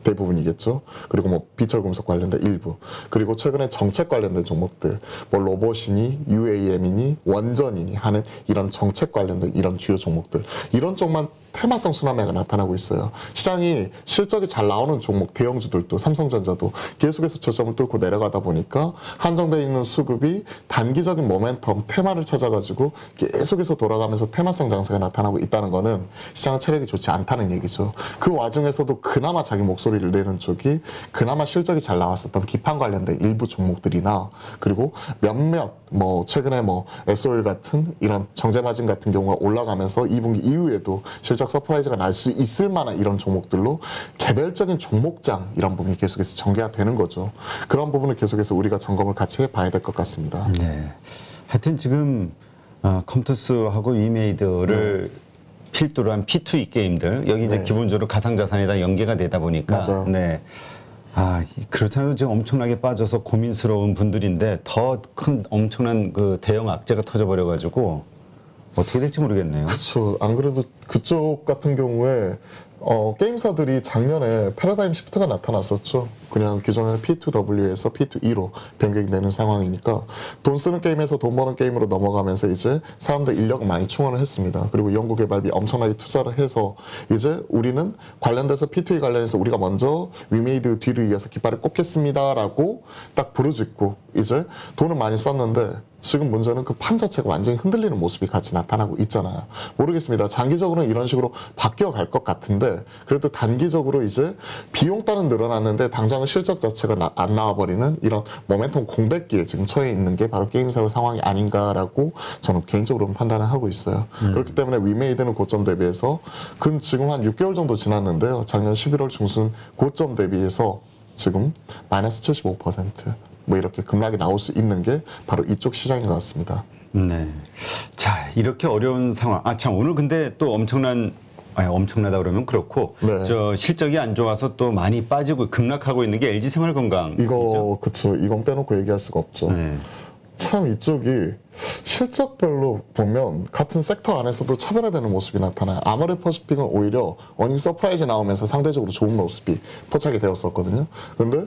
대부분이겠죠. 그리고 뭐 비철금속 관련된 일부, 그리고 최근에 정책 관련된 종목들, 뭐 로봇이니 UAM이니 원전이니 하는 이런 정책 관련된 이런 주요 종목들, 이런 쪽만 테마성 순환매가 나타나고 있어요. 시장이 실적이 잘 나오는 종목, 대형주들도 삼성전자도 계속해서 저점을 뚫고 내려가다 보니까 한정되어 있는 수급이 단기적인 모멘텀, 테마를 찾아가지고 계속해서 돌아가면서 테마성 장세가 나타나고 있다는 거는 시장 체력이 좋지 않다는 얘기죠. 그 와중에서도 그나마 자기 목소리를 내는 쪽이 그나마 실적이 잘 나왔었던 기판 관련된 일부 종목들이나 그리고 몇몇 뭐 최근에 뭐 SOL 같은 이런 정제마진 같은 경우가 올라가면서 2분기 이후에도 실적 서프라이즈가 날 수 있을 만한 이런 종목들로 개별적인 종목장 이런 부분이 계속해서 전개가 되는 거죠. 그런 부분을 계속해서 우리가 점검을 같이 해봐야 될 것 같습니다. 네. 하여튼 지금 컴투스하고 위메이드를 필두로 한 P2E 게임들 여기 이제 기본적으로 가상자산에다 연계가 되다 보니까 맞아요. 네. 그렇다면 지금 엄청나게 빠져서 고민스러운 분들인데 더 큰 엄청난 그 대형 악재가 터져버려가지고 어떻게 될지 모르겠네요. 그렇죠. 안 그래도 그쪽 같은 경우에 게임사들이 작년에 패러다임 시프트가 나타났었죠. 그냥 기존의 P2W에서 P2E로 변경이 되는 상황이니까 돈 쓰는 게임에서 돈 버는 게임으로 넘어가면서 이제 사람들 인력을 많이 충원을 했습니다. 그리고 연구개발비 엄청나게 투자를 해서 이제 우리는 관련돼서 P2E 관련해서 우리가 먼저 위메이드 뒤를 이어서 깃발을 꽂겠습니다라고 딱 부르짖고 이제 돈을 많이 썼는데 지금 문제는 그 판 자체가 완전히 흔들리는 모습이 같이 나타나고 있잖아요. 모르겠습니다. 장기적으로는 이런 식으로 바뀌어갈 것 같은데 그래도 단기적으로 이제 비용 따는 늘어났는데 당장은 실적 자체가 안 나와버리는 이런 모멘텀 공백기에 지금 처해 있는 게 바로 게임사의 상황이 아닌가라고 저는 개인적으로는 판단을 하고 있어요. 그렇기 때문에 위메이드는 고점 대비해서 지금 한 6개월 정도 지났는데요. 작년 11월 중순 고점 대비해서 지금 마이너스 75% 뭐 이렇게 급락이 나올 수 있는 게 바로 이쪽 시장인 것 같습니다. 네. 자, 이렇게 어려운 상황. 참 오늘 근데 또 엄청나다 그러면 그렇고 네. 저 실적이 안 좋아서 또 많이 빠지고 급락하고 있는 게 LG생활건강. 이거 그쵸. 이건 빼놓고 얘기할 수가 없죠. 네. 참 이쪽이 실적별로 보면 같은 섹터 안에서도 차별화되는 모습이 나타나요. 아모레퍼시픽은 오히려 어닝 서프라이즈 나오면서 상대적으로 좋은 모습이 포착이 되었었거든요. 근데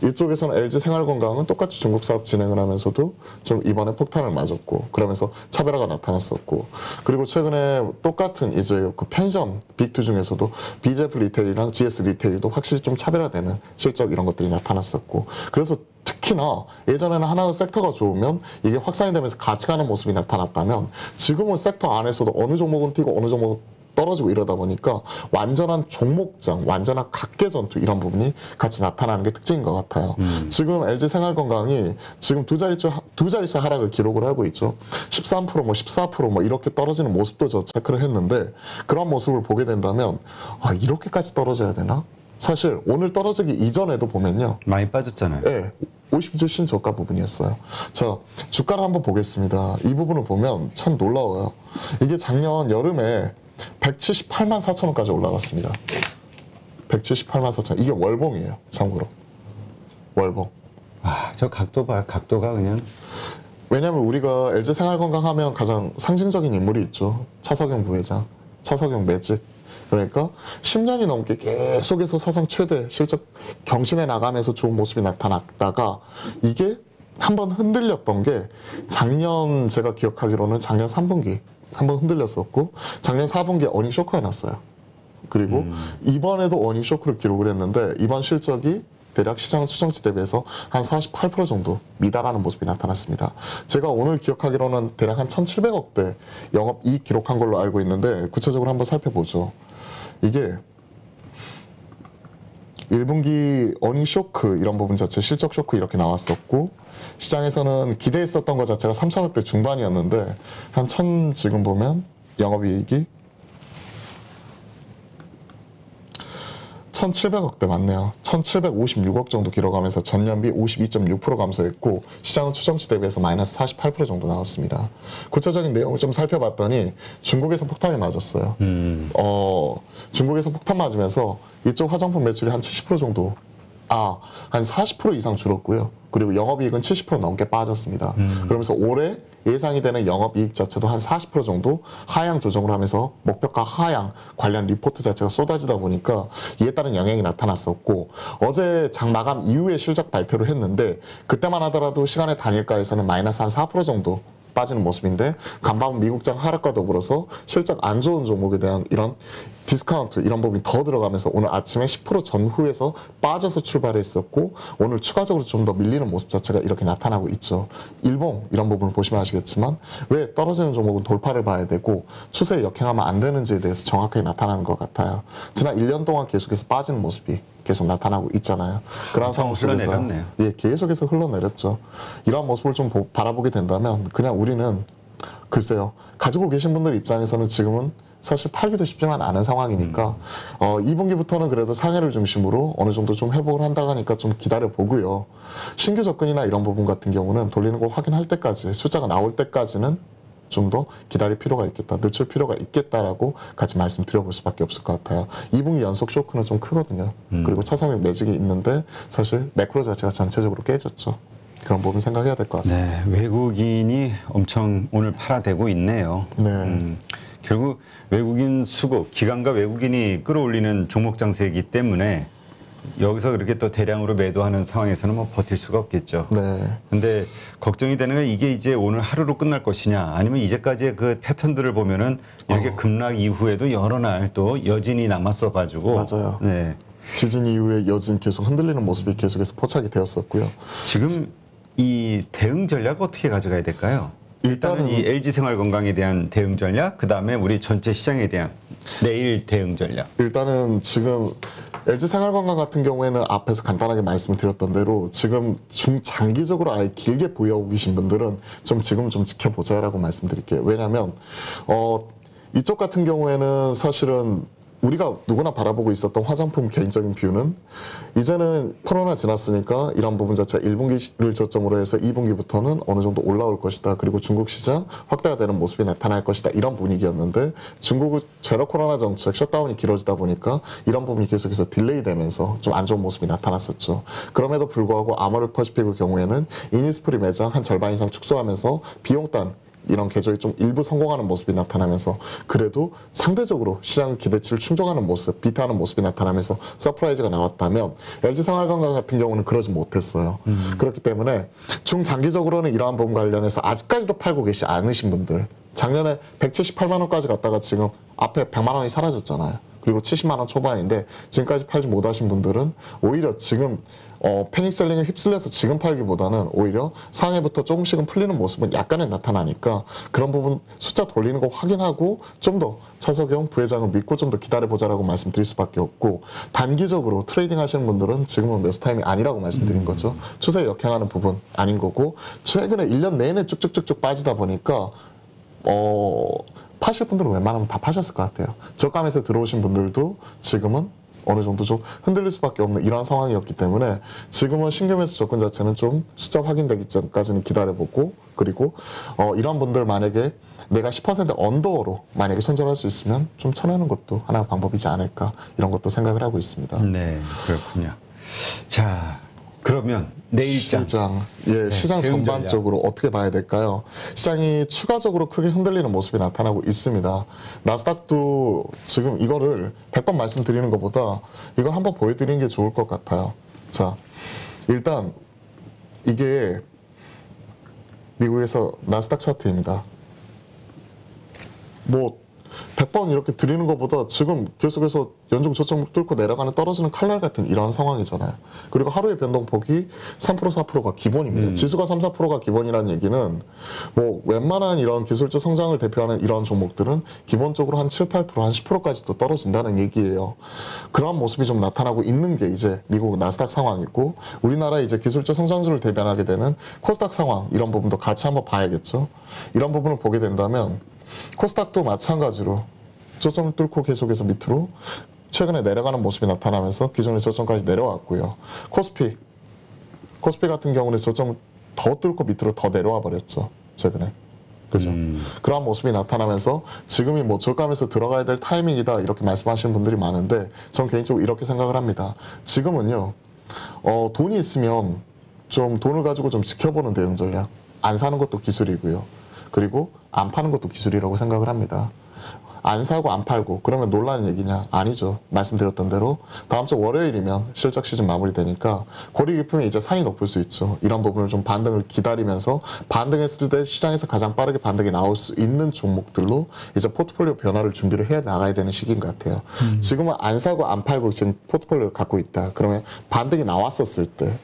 이쪽에서는 LG생활건강은 똑같이 중국 사업 진행을 하면서도 좀 이번에 폭탄을 맞았고 그러면서 차별화가 나타났었고 그리고 최근에 똑같은 이제 그 편의점 빅2 중에서도 BJF 리테일이랑 GS 리테일도 확실히 좀 차별화되는 실적 이런 것들이 나타났었고 그래서 특히나 예전에는 하나의 섹터가 좋으면 이게 확산이 되면서 같이 가는 모습이 나타났다면 지금은 섹터 안에서도 어느 종목은 튀고 어느 종목은 떨어지고 이러다 보니까 완전한 종목장, 완전한 각계 전투 이런 부분이 같이 나타나는 게 특징인 것 같아요. 지금 LG생활건강이 지금 두 자릿수 하락을 기록을 하고 있죠. 13% 뭐 14% 뭐 이렇게 떨어지는 모습도 저 체크를 했는데 그런 모습을 보게 된다면 이렇게까지 떨어져야 되나? 사실 오늘 떨어지기 이전에도 보면요. 많이 빠졌잖아요. 네. 50주 신저가 부분이었어요. 자, 주가를 한번 보겠습니다. 이 부분을 보면 참 놀라워요. 이게 작년 여름에 178만 4천 원까지 올라갔습니다. 178만 4천. 이게 월봉이에요. 참고로. 월봉. 와, 저 각도 봐. 각도가 그냥. 왜냐하면 우리가 LG생활건강 하면 가장 상징적인 인물이 있죠. 차석영 부회장, 차석영 매직. 그러니까 10년이 넘게 계속해서 사상 최대 실적 경신해 나가면서 좋은 모습이 나타났다가 이게 한번 흔들렸던 게 작년 제가 기억하기로는 작년 3분기 한번 흔들렸었고 작년 4분기에 어닝 쇼크가 났어요. 그리고 이번에도 어닝 쇼크를 기록을 했는데 이번 실적이 대략 시장 추정치 대비해서 한 48% 정도 미달하는 모습이 나타났습니다. 제가 오늘 기억하기로는 대략 한 1,700억대 영업이익 기록한 걸로 알고 있는데 구체적으로 한번 살펴보죠. 이게 1분기 어닝 쇼크 이런 부분 자체 실적 쇼크 이렇게 나왔었고 시장에서는 기대했었던 것 자체가 3,000억대 중반이었는데 한 1,000 지금 보면 영업이익이 1,700억대 맞네요. 1,756억 정도 기록하면서 전년비 52.6% 감소했고 시장은 추정치 대비해서 마이너스 48% 정도 나왔습니다. 구체적인 내용을 좀 살펴봤더니 중국에서 폭탄이 맞았어요. 중국에서 폭탄 맞으면서 이쪽 화장품 매출이 한 70% 정도 한 40% 이상 줄었고요. 그리고 영업이익은 70% 넘게 빠졌습니다. 그러면서 올해 예상이 되는 영업이익 자체도 한 40% 정도 하향 조정을 하면서 목표가 하향 관련 리포트 자체가 쏟아지다 보니까 이에 따른 영향이 나타났었고 어제 장 마감 이후에 실적 발표를 했는데 그때만 하더라도 시간의 단일가에서는 마이너스 한 4% 정도 빠지는 모습인데 간밤 미국장 하락과 더불어서 실적 안 좋은 종목에 대한 이런 디스카운트 이런 부분이 더 들어가면서 오늘 아침에 10% 전후에서 빠져서 출발했었고 오늘 추가적으로 좀 더 밀리는 모습 자체가 이렇게 나타나고 있죠. 일봉 이런 부분을 보시면 아시겠지만 왜 떨어지는 종목은 돌파를 봐야 되고 추세에 역행하면 안 되는지에 대해서 정확하게 나타나는 것 같아요. 지난 1년 동안 계속해서 빠지는 모습이 계속 나타나고 있잖아요. 그런 상황 속에서 계속해서 흘러내렸죠. 이러한 모습을 좀 바라보게 된다면 그냥 우리는 글쎄요. 가지고 계신 분들 입장에서는 지금은 사실 팔기도 쉽지만 않은 상황이니까 2분기부터는 그래도 상해를 중심으로 어느 정도 좀 회복을 한다고 하니까 좀 기다려 보고요. 신규 접근이나 이런 부분 같은 경우는 돌리는 거 확인할 때까지 숫자가 나올 때까지는 좀 더 기다릴 필요가 있겠다, 늦출 필요가 있겠다라고 같이 말씀드려볼 수밖에 없을 것 같아요. 2분기 연속 쇼크는 좀 크거든요. 그리고 차성의 매직이 있는데 사실 매크로 자체가 전체적으로 깨졌죠. 그런 부분 생각해야 될 것 같습니다. 네, 외국인이 엄청 오늘 팔아대고 있네요. 네. 결국 외국인 수급, 기관과 외국인이 끌어올리는 종목 장세이기 때문에 여기서 그렇게 또 대량으로 매도하는 상황에서는 뭐 버틸 수가 없겠죠. 네. 근데 걱정이 되는 건 이게 이제 오늘 하루로 끝날 것이냐 아니면 이제까지의 그 패턴들을 보면은 이렇게 급락 이후에도 여러 날 또 여진이 남았어 가지고 맞아요. 네. 지진 이후에 여진 계속 흔들리는 모습이 계속해서 포착이 되었었고요. 지금 이 대응 전략 어떻게 가져가야 될까요? 일단은 이 LG생활건강에 대한 대응 전략, 그 다음에 우리 전체 시장에 대한 내일 대응 전략. 일단은 지금 LG생활건강 같은 경우에는 앞에서 간단하게 말씀을 드렸던 대로 지금 중장기적으로 아예 길게 보유하고 계신 분들은 좀 지금 좀 지켜보자라고 말씀드릴게요. 왜냐하면 이쪽 같은 경우에는 사실은 우리가 누구나 바라보고 있었던 화장품 개인적인 뷰는 이제는 코로나 지났으니까 이런 부분 자체 1분기를 저점으로 해서 2분기부터는 어느 정도 올라올 것이다. 그리고 중국 시장 확대가 되는 모습이 나타날 것이다. 이런 분위기였는데 중국의 제로 코로나 정책 셧다운이 길어지다 보니까 이런 부분이 계속해서 딜레이 되면서 좀 안 좋은 모습이 나타났었죠. 그럼에도 불구하고 아모레퍼시픽의 경우에는 이니스프리 매장 한 절반 이상 축소하면서 비용단 이런 계절이 좀 일부 성공하는 모습이 나타나면서 그래도 상대적으로 시장 기대치를 충족하는 모습, 비트하는 모습이 나타나면서 서프라이즈가 나왔다면 LG생활건강 같은 경우는 그러지 못했어요. 그렇기 때문에 중장기적으로는 이러한 부분 관련해서 아직까지도 팔고 계시지 않으신 분들 작년에 178만 원까지 갔다가 지금 앞에 100만 원이 사라졌잖아요. 그리고 70만 원 초반인데 지금까지 팔지 못하신 분들은 오히려 지금 패닉셀링에 휩쓸려서 지금 팔기보다는 오히려 상해부터 조금씩은 풀리는 모습은 약간은 나타나니까 그런 부분 숫자 돌리는 거 확인하고 좀 더 차석영 부회장을 믿고 좀 더 기다려보자라고 말씀드릴 수밖에 없고 단기적으로 트레이딩 하시는 분들은 지금은 매수 타임이 아니라고 말씀드린 거죠. 추세에 역행하는 부분 아닌 거고 최근에 1년 내내 쭉쭉쭉쭉 빠지다 보니까 파실 분들은 웬만하면 다 파셨을 것 같아요. 저감에서 들어오신 분들도 지금은 어느 정도 좀 흔들릴 수밖에 없는 이러한 상황이었기 때문에 지금은 신규 매수 접근 자체는 좀 숫자 확인되기 전까지는 기다려보고, 그리고 이런 분들 만약에 내가 10% 언더로 만약에 손절할 수 있으면 좀 쳐내는 것도 하나의 방법이지 않을까, 이런 것도 생각을 하고 있습니다. 네, 그렇군요. 자, 그러면 내일장. 시장 전반적으로 어떻게 봐야 될까요? 시장이 추가적으로 크게 흔들리는 모습이 나타나고 있습니다. 나스닥도 지금 이거를 100번 말씀드리는 것보다 이걸 한번 보여드리는 게 좋을 것 같아요. 자, 일단 이게 미국에서 나스닥 차트입니다. 뭐 100번 이렇게 드리는 것보다 지금 계속해서 연중 저점 뚫고 내려가는 떨어지는 칼날 같은 이러한 상황이잖아요. 그리고 하루의 변동폭이 3% 4%가 기본입니다. 지수가 3, 4%가 기본이라는 얘기는 뭐 웬만한 이런 기술적 성장을 대표하는 이런 종목들은 기본적으로 한 7, 8%, 한 10%까지도 떨어진다는 얘기예요. 그런 모습이 좀 나타나고 있는 게 이제 미국 나스닥 상황이고, 우리나라 이제 기술적 성장주를 대변하게 되는 코스닥 상황, 이런 부분도 같이 한번 봐야겠죠. 이런 부분을 보게 된다면 코스닥도 마찬가지로 저점을 뚫고 계속해서 밑으로 최근에 내려가는 모습이 나타나면서 기존의 저점까지 내려왔고요. 코스피 같은 경우는 저점을 더 뚫고 밑으로 더 내려와 버렸죠, 최근에. 그죠? 그러한 모습이 나타나면서 지금이 뭐 저감에서 들어가야 될 타이밍이다, 이렇게 말씀하시는 분들이 많은데, 전 개인적으로 이렇게 생각을 합니다. 지금은요, 돈이 있으면 좀 돈을 가지고 좀 지켜보는 대응 전략, 안 사는 것도 기술이고요. 그리고 안 파는 것도 기술이라고 생각을 합니다. 안 사고 안 팔고 그러면 놀라는 얘기냐? 아니죠. 말씀드렸던 대로 다음 주 월요일이면 실적 시즌 마무리되니까 고리 깊으면 이제 산이 높을 수 있죠. 이런 부분을 좀 반등을 기다리면서, 반등했을 때 시장에서 가장 빠르게 반등이 나올 수 있는 종목들로 이제 포트폴리오 변화를 준비를 해 나가야 되는 시기인 것 같아요. 지금은 안 사고 안 팔고 지금 포트폴리오를 갖고 있다. 그러면 반등이 나왔었을 때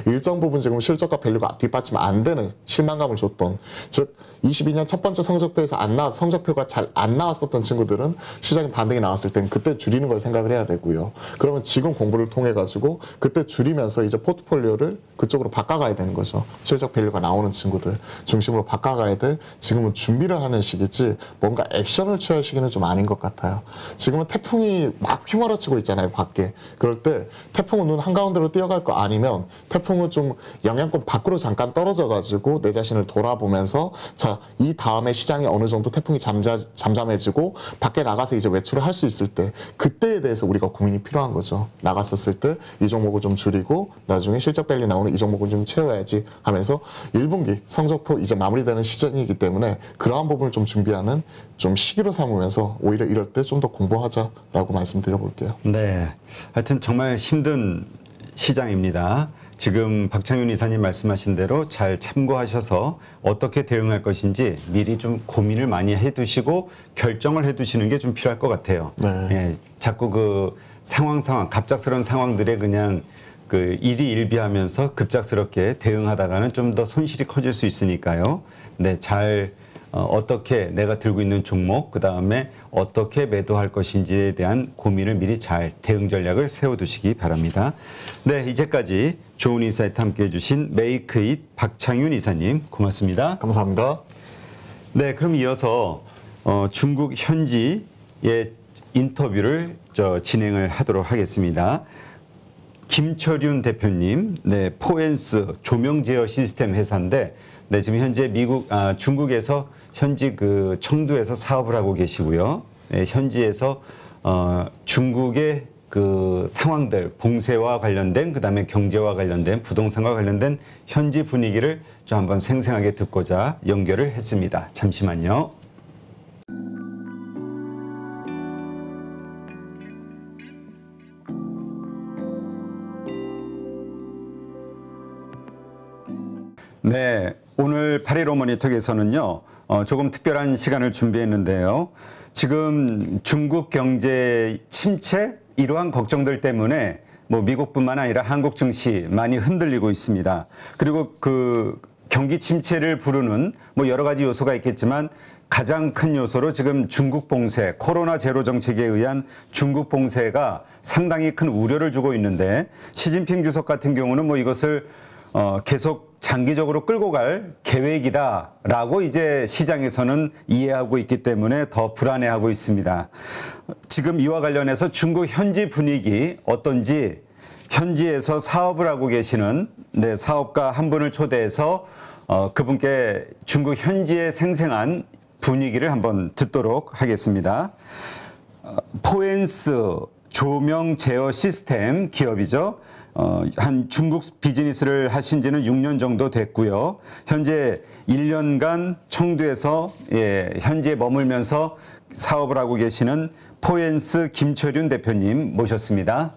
일정 부분 지금 실적과 밸류가 뒷받침 안 되는 실망감을 줬던, 즉 22년 첫 번째 성적표에서 성적표가 잘 안 나왔었던 친구들은 시장에 반등이 나왔을 땐 그때 줄이는 걸 생각을 해야 되고요. 그러면 지금 공부를 통해 가지고 그때 줄이면서 이제 포트폴리오를 그쪽으로 바꿔가야 되는 거죠. 실적 밸류가 나오는 친구들 중심으로 바꿔가야 될, 지금은 준비를 하는 시기지 뭔가 액션을 취할 시기는 좀 아닌 것 같아요. 지금은 태풍이 막 휘몰아치고 있잖아요, 밖에. 그럴 때 태풍은 눈 한가운데로 뛰어갈 거 아니면 태풍은 좀 영향권 밖으로 잠깐 떨어져 가지고 내 자신을 돌아보면서, 자, 이 다음에 시장이 어느 정도 태풍이 잠잠해지고 밖에 나가서 이제 외출을 할 수 있을 때, 그때에 대해서 우리가 고민이 필요한 거죠. 나갔었을 때 이 종목을 좀 줄이고 나중에 실적 밸류 나오는 이 종목을 좀 채워야지 하면서 1분기 성적표 이제 마무리되는 시즌이기 때문에 그러한 부분을 좀 준비하는 좀 시기로 삼으면서 오히려 이럴 때 좀 더 공부하자라고 말씀드려 볼게요. 네, 하여튼 정말 힘든 시장입니다. 지금 박창윤 이사님 말씀하신 대로 잘 참고하셔서 어떻게 대응할 것인지 미리 좀 고민을 많이 해두시고 결정을 해두시는 게 좀 필요할 것 같아요. 네. 예, 자꾸 그 상황, 갑작스러운 상황들에 그냥 그 일희일비하면서 급작스럽게 대응하다가는 좀 더 손실이 커질 수 있으니까요. 네, 잘 어떻게 내가 들고 있는 종목, 그 다음에 어떻게 매도할 것인지에 대한 고민을 미리 잘 대응 전략을 세워두시기 바랍니다. 네, 이제까지 좋은 인사이트 함께 해주신 메이크잇 박창윤 이사님 고맙습니다. 감사합니다. 네, 그럼 이어서 중국 현지의 인터뷰를 진행을 하도록 하겠습니다. 김철윤 대표님, 네, 포엔스 조명 제어 시스템 회사인데, 네, 지금 현재 중국에서 현지 그 청두에서 사업을 하고 계시고요. 네, 현지에서 중국의 그 상황들, 봉쇄와 관련된, 그다음에 경제와 관련된, 부동산과 관련된 현지 분위기를 좀 한번 생생하게 듣고자 연결을 했습니다. 잠시만요. 네, 오늘 8.15 모니터에서는요, 조금 특별한 시간을 준비했는데요. 지금 중국 경제 침체, 이러한 걱정들 때문에 뭐 미국뿐만 아니라 한국 증시 많이 흔들리고 있습니다. 그리고 그 경기 침체를 부르는 뭐 여러 가지 요소가 있겠지만 가장 큰 요소로 지금 중국 봉쇄, 코로나 제로 정책에 의한 중국 봉쇄가 상당히 큰 우려를 주고 있는데, 시진핑 주석 같은 경우는 뭐 이것을 계속 장기적으로 끌고 갈 계획이다라고 이제 시장에서는 이해하고 있기 때문에 더 불안해하고 있습니다. 지금 이와 관련해서 중국 현지 분위기 어떤지 현지에서 사업을 하고 계시는 사업가 한 분을 초대해서 그분께 중국 현지의 생생한 분위기를 한번 듣도록 하겠습니다. 포엔스 조명 제어 시스템 기업이죠. 한 중국 비즈니스를 하신 지는 6년 정도 됐고요. 현재 1년간 청두에서 현지에 머물면서 사업을 하고 계시는 포엔스 김철윤 대표님 모셨습니다.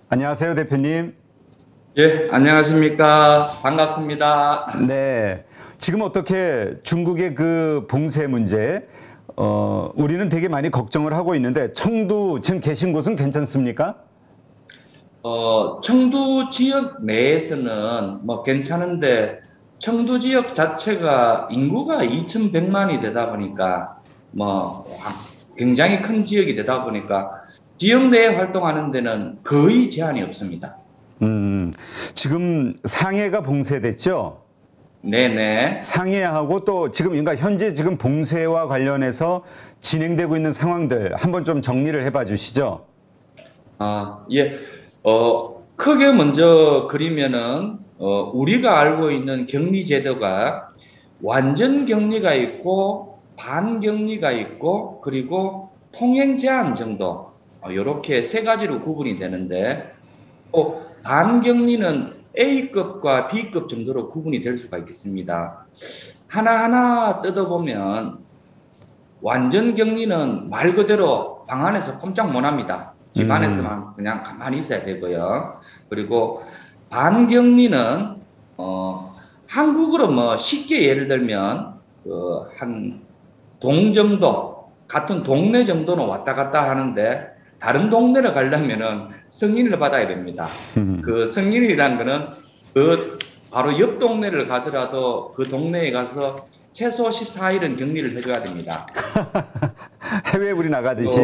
안녕하세요, 대표님. 예, 안녕하십니까. 반갑습니다. 네. 지금 어떻게 중국의 그 봉쇄 문제, 우리는 되게 많이 걱정을 하고 있는데 청두 지금 계신 곳은 괜찮습니까? 청두 지역 내에서는 뭐 괜찮은데 청두 지역 자체가 인구가 2,100만이 되다 보니까 뭐 굉장히 큰 지역이 되다 보니까 지역 내에 활동하는 데는 거의 제한이 없습니다. 지금 상해가 봉쇄됐죠? 네네. 상해하고 또 지금 그러니까 현재 지금 봉쇄와 관련해서 진행되고 있는 상황들 한번 좀 정리를 해봐 주시죠. 예. 크게 먼저 그리면은, 우리가 알고 있는 격리 제도가 완전 격리가 있고, 반격리가 있고, 그리고 통행 제한 정도, 이렇게 세 가지로 구분이 되는데, 반격리는 A급과 B급 정도로 구분이 될 수가 있겠습니다. 하나하나 뜯어보면, 완전 격리는 말 그대로 방 안에서 꼼짝 못 합니다. 집 안에서만 그냥 가만히 있어야 되고요. 그리고 반격리는 한국으로 뭐 쉽게 예를 들면 한 동 정도 같은 동네 정도는 왔다 갔다 하는데 다른 동네를 가려면은 승인을 받아야 됩니다. 그 승인이란 거는 그 바로 옆 동네를 가더라도 그 동네에 가서 최소 14일은 격리를 해줘야 됩니다. 해외 우리 나가듯이.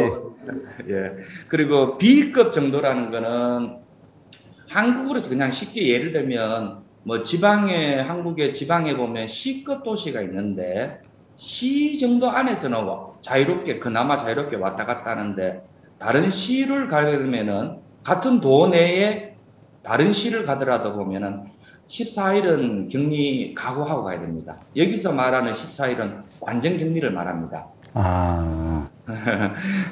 예. 그리고 B급 정도라는 거는 한국으로 그냥 쉽게 예를 들면 뭐 지방에 한국의 지방에 보면 C급 도시가 있는데 C 정도 안에서는 자유롭게 그나마 자유롭게 왔다 갔다 하는데 다른 C를 가려면은 같은 도 내에 다른 C를 가더라도 보면은 14일은 격리 각오하고 가야 됩니다. 여기서 말하는 14일은 완전 격리를 말합니다.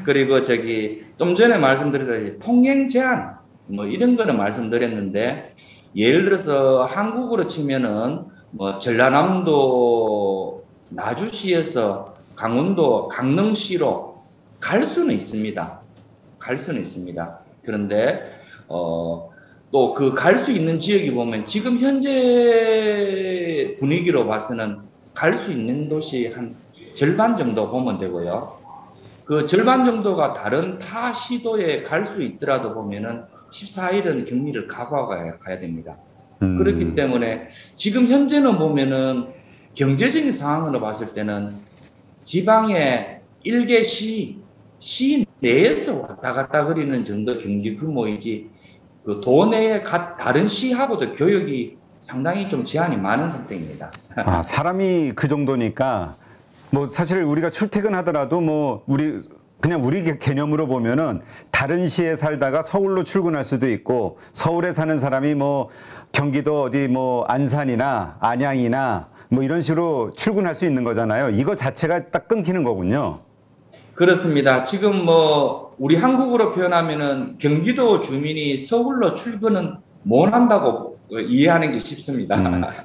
그리고 좀 전에 말씀드렸듯이 통행 제한 뭐 이런 거는 말씀드렸는데 예를 들어서 한국으로 치면은 뭐 전라남도 나주시에서 강원도 강릉시로 갈 수는 있습니다. 갈 수는 있습니다. 그런데 또 그 갈 수 있는 지역이 보면 지금 현재 분위기로 봐서는 갈 수 있는 도시 한 절반 정도 보면 되고요. 그 절반 정도가 다른 타 시도에 갈 수 있더라도 보면은 14일은 격리를 각오하고 가야 됩니다. 그렇기 때문에 지금 현재는 보면은 경제적인 상황으로 봤을 때는 지방의 일개 시 내에서 왔다 갔다 거리는 정도 경제 규모이지 그 도내에 다른 시하고도 교역이 상당히 좀 제한이 많은 상태입니다. 사람이 그 정도니까 뭐 사실 우리가 출퇴근하더라도 뭐 우리 개념으로 보면은 다른 시에 살다가 서울로 출근할 수도 있고 서울에 사는 사람이 뭐 경기도 어디 뭐 안산이나 안양이나 뭐 이런 식으로 출근할 수 있는 거잖아요. 이거 자체가 딱 끊기는 거군요. 그렇습니다. 지금 뭐 우리 한국어로 표현하면은 경기도 주민이 서울로 출근은 못 한다고 이해하는 게 쉽습니다.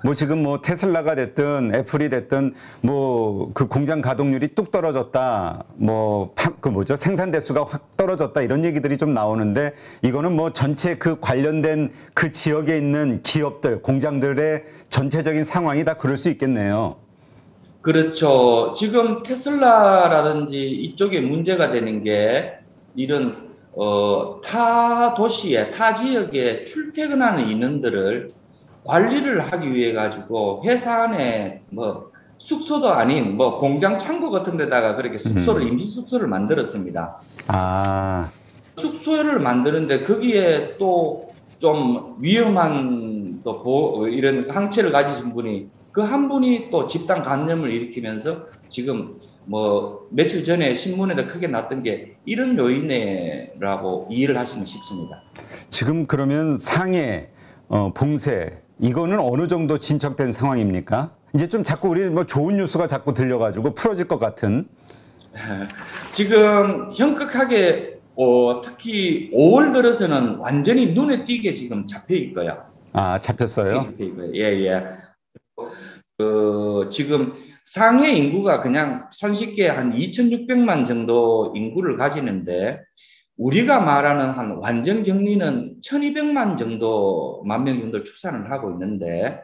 뭐 지금 뭐 테슬라가 됐든 애플이 됐든 뭐 그 공장 가동률이 뚝 떨어졌다. 뭐 그 뭐죠? 생산 대수가 확 떨어졌다. 이런 얘기들이 좀 나오는데 이거는 뭐 전체 그 관련된 그 지역에 있는 기업들, 공장들의 전체적인 상황이 다 그럴 수 있겠네요. 그렇죠. 지금 테슬라라든지 이쪽에 문제가 되는 게 이런 타 도시에 타 지역에 출퇴근하는 인원들을 관리를 하기 위해 가지고 회사 안에 뭐 숙소도 아닌 뭐 공장 창고 같은 데다가 그렇게 임시 숙소를 만들었습니다. 숙소를 만드는데 거기에 또 좀 위험한 또 이런 항체를 가지신 분이 그 한 분이 또 집단 감염을 일으키면서 지금 뭐 며칠 전에 신문에도 크게 났던 게 이런 요인이라고 이해를 하시면 쉽습니다. 지금 그러면 상해, 봉쇄 이거는 어느 정도 진척된 상황입니까? 이제 좀 자꾸 우리 뭐 좋은 뉴스가 자꾸 들려가지고 풀어질 것 같은. 지금 현격하게 특히 5월 들어서는 완전히 눈에 띄게 지금 잡혀 있고요. 아, 잡혔어요? 예, 예. 지금 상해 인구가 그냥 손쉽게 한 2,600만 정도 인구를 가지는데 우리가 말하는 한 완전 격리는 1,200만 정도 만 명 정도 추산을 하고 있는데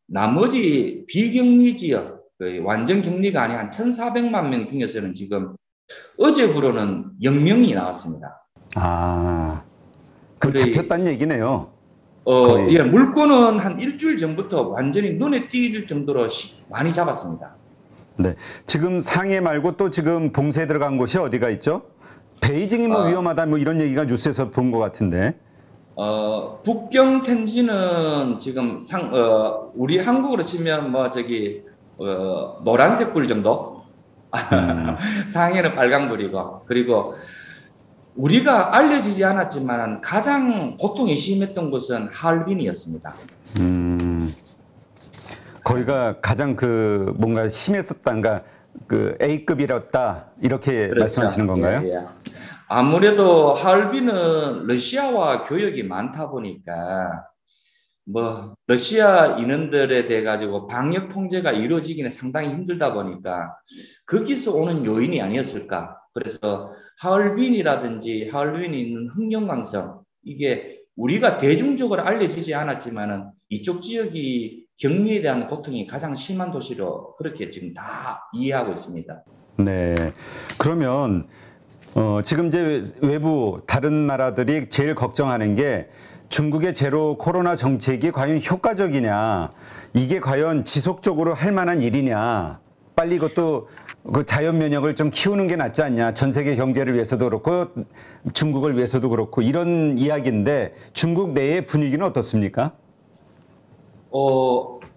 나머지 비격리 지역, 완전 격리가 아닌 한 1,400만 명 중에서는 지금 어제부로는 0명이 나왔습니다. 아, 그럼 그래, 잡혔다는 얘기네요. 예, 물건은 한 일주일 전부터 완전히 눈에 띌 정도로 많이 잡았습니다. 네, 지금 상해 말고 또 지금 봉쇄에 들어간 곳이 어디가 있죠? 베이징이 뭐 위험하다 뭐 이런 얘기가 뉴스에서 본 것 같은데. 북경 텐지는 지금 우리 한국으로 치면 뭐 저기 노란색 불 정도. 상해는 빨간불이고 그리고 우리가 알려지지 않았지만 가장 고통이 심했던 곳은 하얼빈이었습니다. 거기가 가장 그 뭔가 심했었다가 그 A급이었다 이렇게 그렇죠. 말씀하시는 건가요? 예, 예. 아무래도 하얼빈은 러시아와 교역이 많다 보니까 뭐 러시아 인원들에 대해 가지고 방역 통제가 이루어지기는 상당히 힘들다 보니까 거기서 오는 요인이 아니었을까. 그래서 하얼빈이라든지 하얼빈이 있는 흑룡강성 이게 우리가 대중적으로 알려지지 않았지만은 이쪽 지역이 격리에 대한 고통이 가장 심한 도시로 그렇게 지금 다 이해하고 있습니다. 네. 그러면 지금 이제 외부 다른 나라들이 제일 걱정하는 게 중국의 제로 코로나 정책이 과연 효과적이냐, 이게 과연 지속적으로 할 만한 일이냐, 빨리 이것도 그 자연 면역을 좀 키우는 게 낫지 않냐, 전 세계 경제를 위해서도 그렇고 중국을 위해서도 그렇고 이런 이야기인데 중국 내의 분위기는 어떻습니까?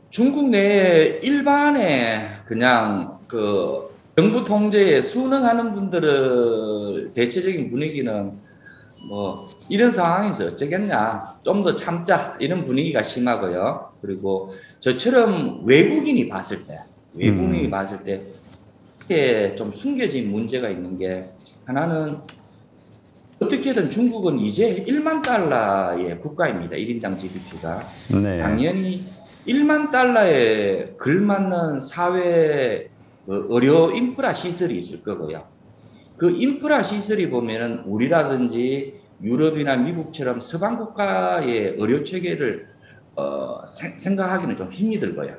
중국 내에 일반의 그냥 그 정부 통제에 순응하는 분들의 대체적인 분위기는 뭐 이런 상황에서 어쩌겠냐, 좀 더 참자 이런 분위기가 심하고요. 그리고 저처럼 외국인이 봤을 때 이게 좀 숨겨진 문제가 있는 게 하나는 어떻게든 중국은 이제 1만 달러의 국가입니다. 1인당 GDP가. 네. 당연히 1만 달러에 걸맞는 사회 의료 인프라 시설이 있을 거고요. 그 인프라 시설이 보면은 우리라든지 유럽이나 미국처럼 서방 국가의 의료 체계를 생각하기는 좀 힘이 들고요.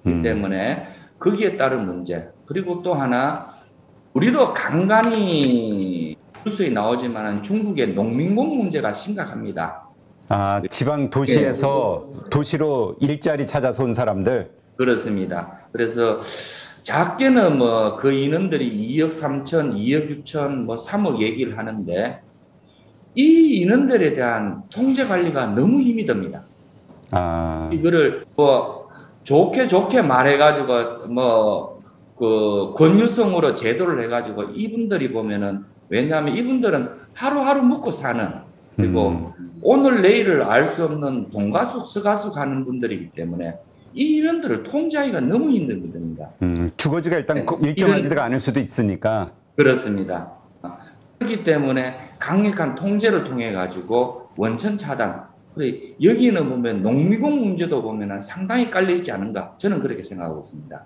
그렇기 때문에 거기에 따른 문제. 그리고 또 하나 우리도 간간히 뉴스에 나오지만 중국의 농민공 문제가 심각합니다. 아, 지방 도시에서 도시로 일자리 찾아서 온 사람들. 그렇습니다. 그래서 작게는 뭐 그 인원들이 2억 3천, 2억 6천, 뭐 3억 얘기를 하는데 이 인원들에 대한 통제 관리가 너무 힘이 듭니다. 이거를 뭐 좋게 말해가지고 뭐 그 권유성으로 제도를 해가지고 이분들이 보면은 왜냐하면 이분들은 하루하루 먹고 사는 그리고 오늘 내일을 알 수 없는 동가숙 서가숙 하는 분들이기 때문에 이 인원들을 통제하기가 너무 힘든 분들입니다. 주거지가 일단 일정하지가 않을 수도 있으니까. 그렇습니다. 그렇기 때문에 강력한 통제를 통해 가지고 원천 차단. 그래 여기는 보면 농미공 문제도 보면 상당히 깔려 있지 않은가 저는 그렇게 생각하고 있습니다.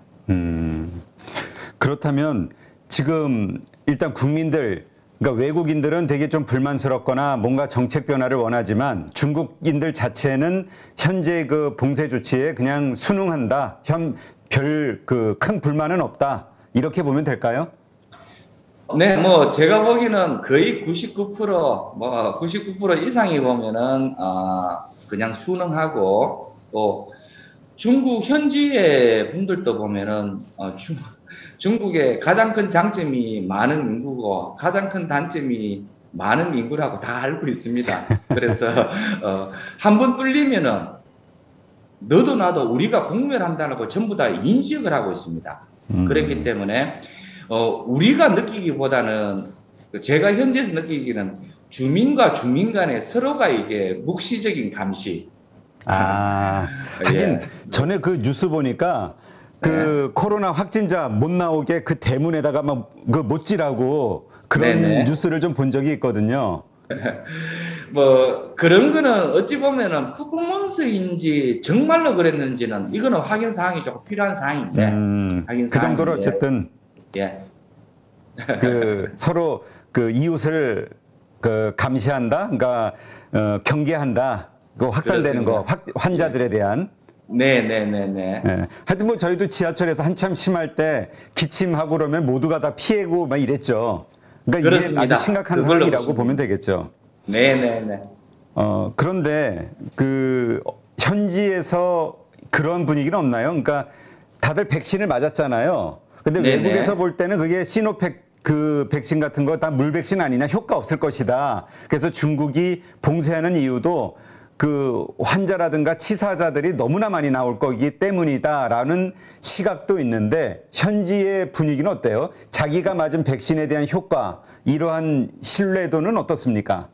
그렇다면 지금 일단 국민들, 그러니까 외국인들은 되게 좀 불만스럽거나 뭔가 정책 변화를 원하지만 중국인들 자체는 현재 그 봉쇄 조치에 그냥 순응한다. 별 그 큰 불만은 없다. 이렇게 보면 될까요? 네, 뭐 제가 보기에는 거의 99% 이상이 보면은 그냥 순응하고 또 중국 현지의 분들도 보면은 중국의 가장 큰 장점이 많은 인구고 가장 큰 단점이 많은 인구라고 다 알고 있습니다. 그래서 한 번 뚫리면은 너도 나도 우리가 공멸한다고 전부 다 인식을 하고 있습니다. 그렇기 때문에 우리가 느끼기보다는 제가 현재에서 느끼기는 주민과 주민 간의 서로가 이게 묵시적인 감시. 하긴 예. 전에 그 뉴스 보니까 그 코로나 확진자 못 나오게 그 대문에다가 막 그 못지라고 그런 네네. 뉴스를 좀 본 적이 있거든요. 뭐 그런 거는 어찌 보면은 퍼포먼스인지 정말로 그랬는지는 이거는 확인 사항이 조금 필요한 사항인데 확인 그 정도로 사항인데, 어쨌든 예. 그 서로 그 이웃을 그 감시한다, 그러니까 경계한다, 그 확산되는 거, 환자들에 대한. 네네네네. 예. 하여튼 뭐 저희도 지하철에서 한참 심할 때 기침하고 그러면 모두가 다 피해고 막 이랬죠. 그러니까 이게 그렇습니다. 아주 심각한 그걸로 상황이라고 보시면 보면 되겠죠. 네네네. 그런데 그 현지에서 그런 분위기는 없나요? 그러니까 다들 백신을 맞았잖아요. 근데 네네. 외국에서 볼 때는 그게 시노팩 그 백신 같은 거 다 물백신 아니냐, 효과 없을 것이다. 그래서 중국이 봉쇄하는 이유도 그 환자라든가 치사자들이 너무나 많이 나올 거기 때문이다라는 시각도 있는데 현지의 분위기는 어때요? 자기가 맞은 백신에 대한 효과, 이러한 신뢰도는 어떻습니까?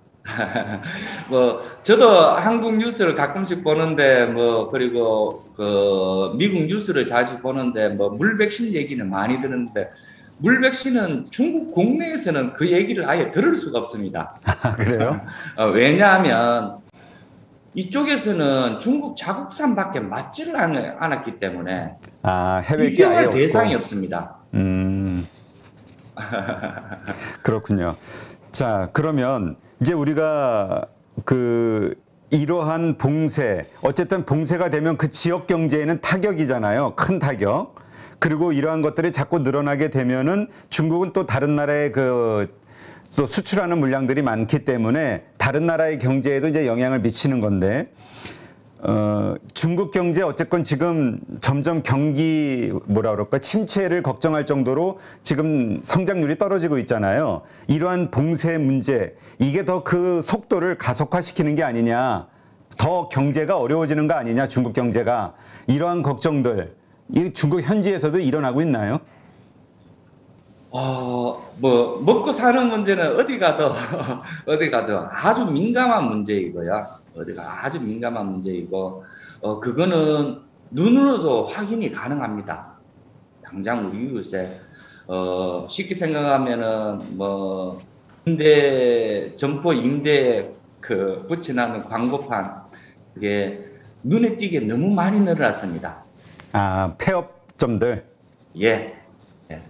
뭐 저도 한국 뉴스를 가끔씩 보는데 뭐 그리고 그 미국 뉴스를 자주 보는데 뭐 물백신 얘기는 많이 듣는데 물백신은 중국 국내에서는 그 얘기를 아예 들을 수가 없습니다. 그래요? 왜냐하면 이쪽에서는 중국 자국산밖에 맞지를 않았기 때문에 해외 게 아예 비교할 대상이 없고. 없습니다. 그렇군요. 자, 그러면 이제 우리가 그 이러한 봉쇄, 어쨌든 봉쇄가 되면 그 지역 경제에는 타격이잖아요. 큰 타격. 그리고 이러한 것들이 자꾸 늘어나게 되면은 중국은 또 다른 나라의 또 수출하는 물량들이 많기 때문에 다른 나라의 경제에도 이제 영향을 미치는 건데, 중국 경제 어쨌건 지금 점점 경기 뭐라 그럴까 침체를 걱정할 정도로 지금 성장률이 떨어지고 있잖아요. 이러한 봉쇄 문제, 이게 더 그 속도를 가속화시키는 게 아니냐, 더 경제가 어려워지는 거 아니냐, 중국 경제가. 이러한 걱정들, 이 중국 현지에서도 일어나고 있나요? 뭐 먹고 사는 문제는 어디 가도 어디 가도 아주 민감한 문제이고요. 어디가 아주 민감한 문제이고, 그거는 눈으로도 확인이 가능합니다. 당장 우리 이웃에 쉽게 생각하면은 뭐 점포 임대 그 붙여놓는 광고판, 그게 눈에 띄게 너무 많이 늘어났습니다. 폐업점들. 예. 예.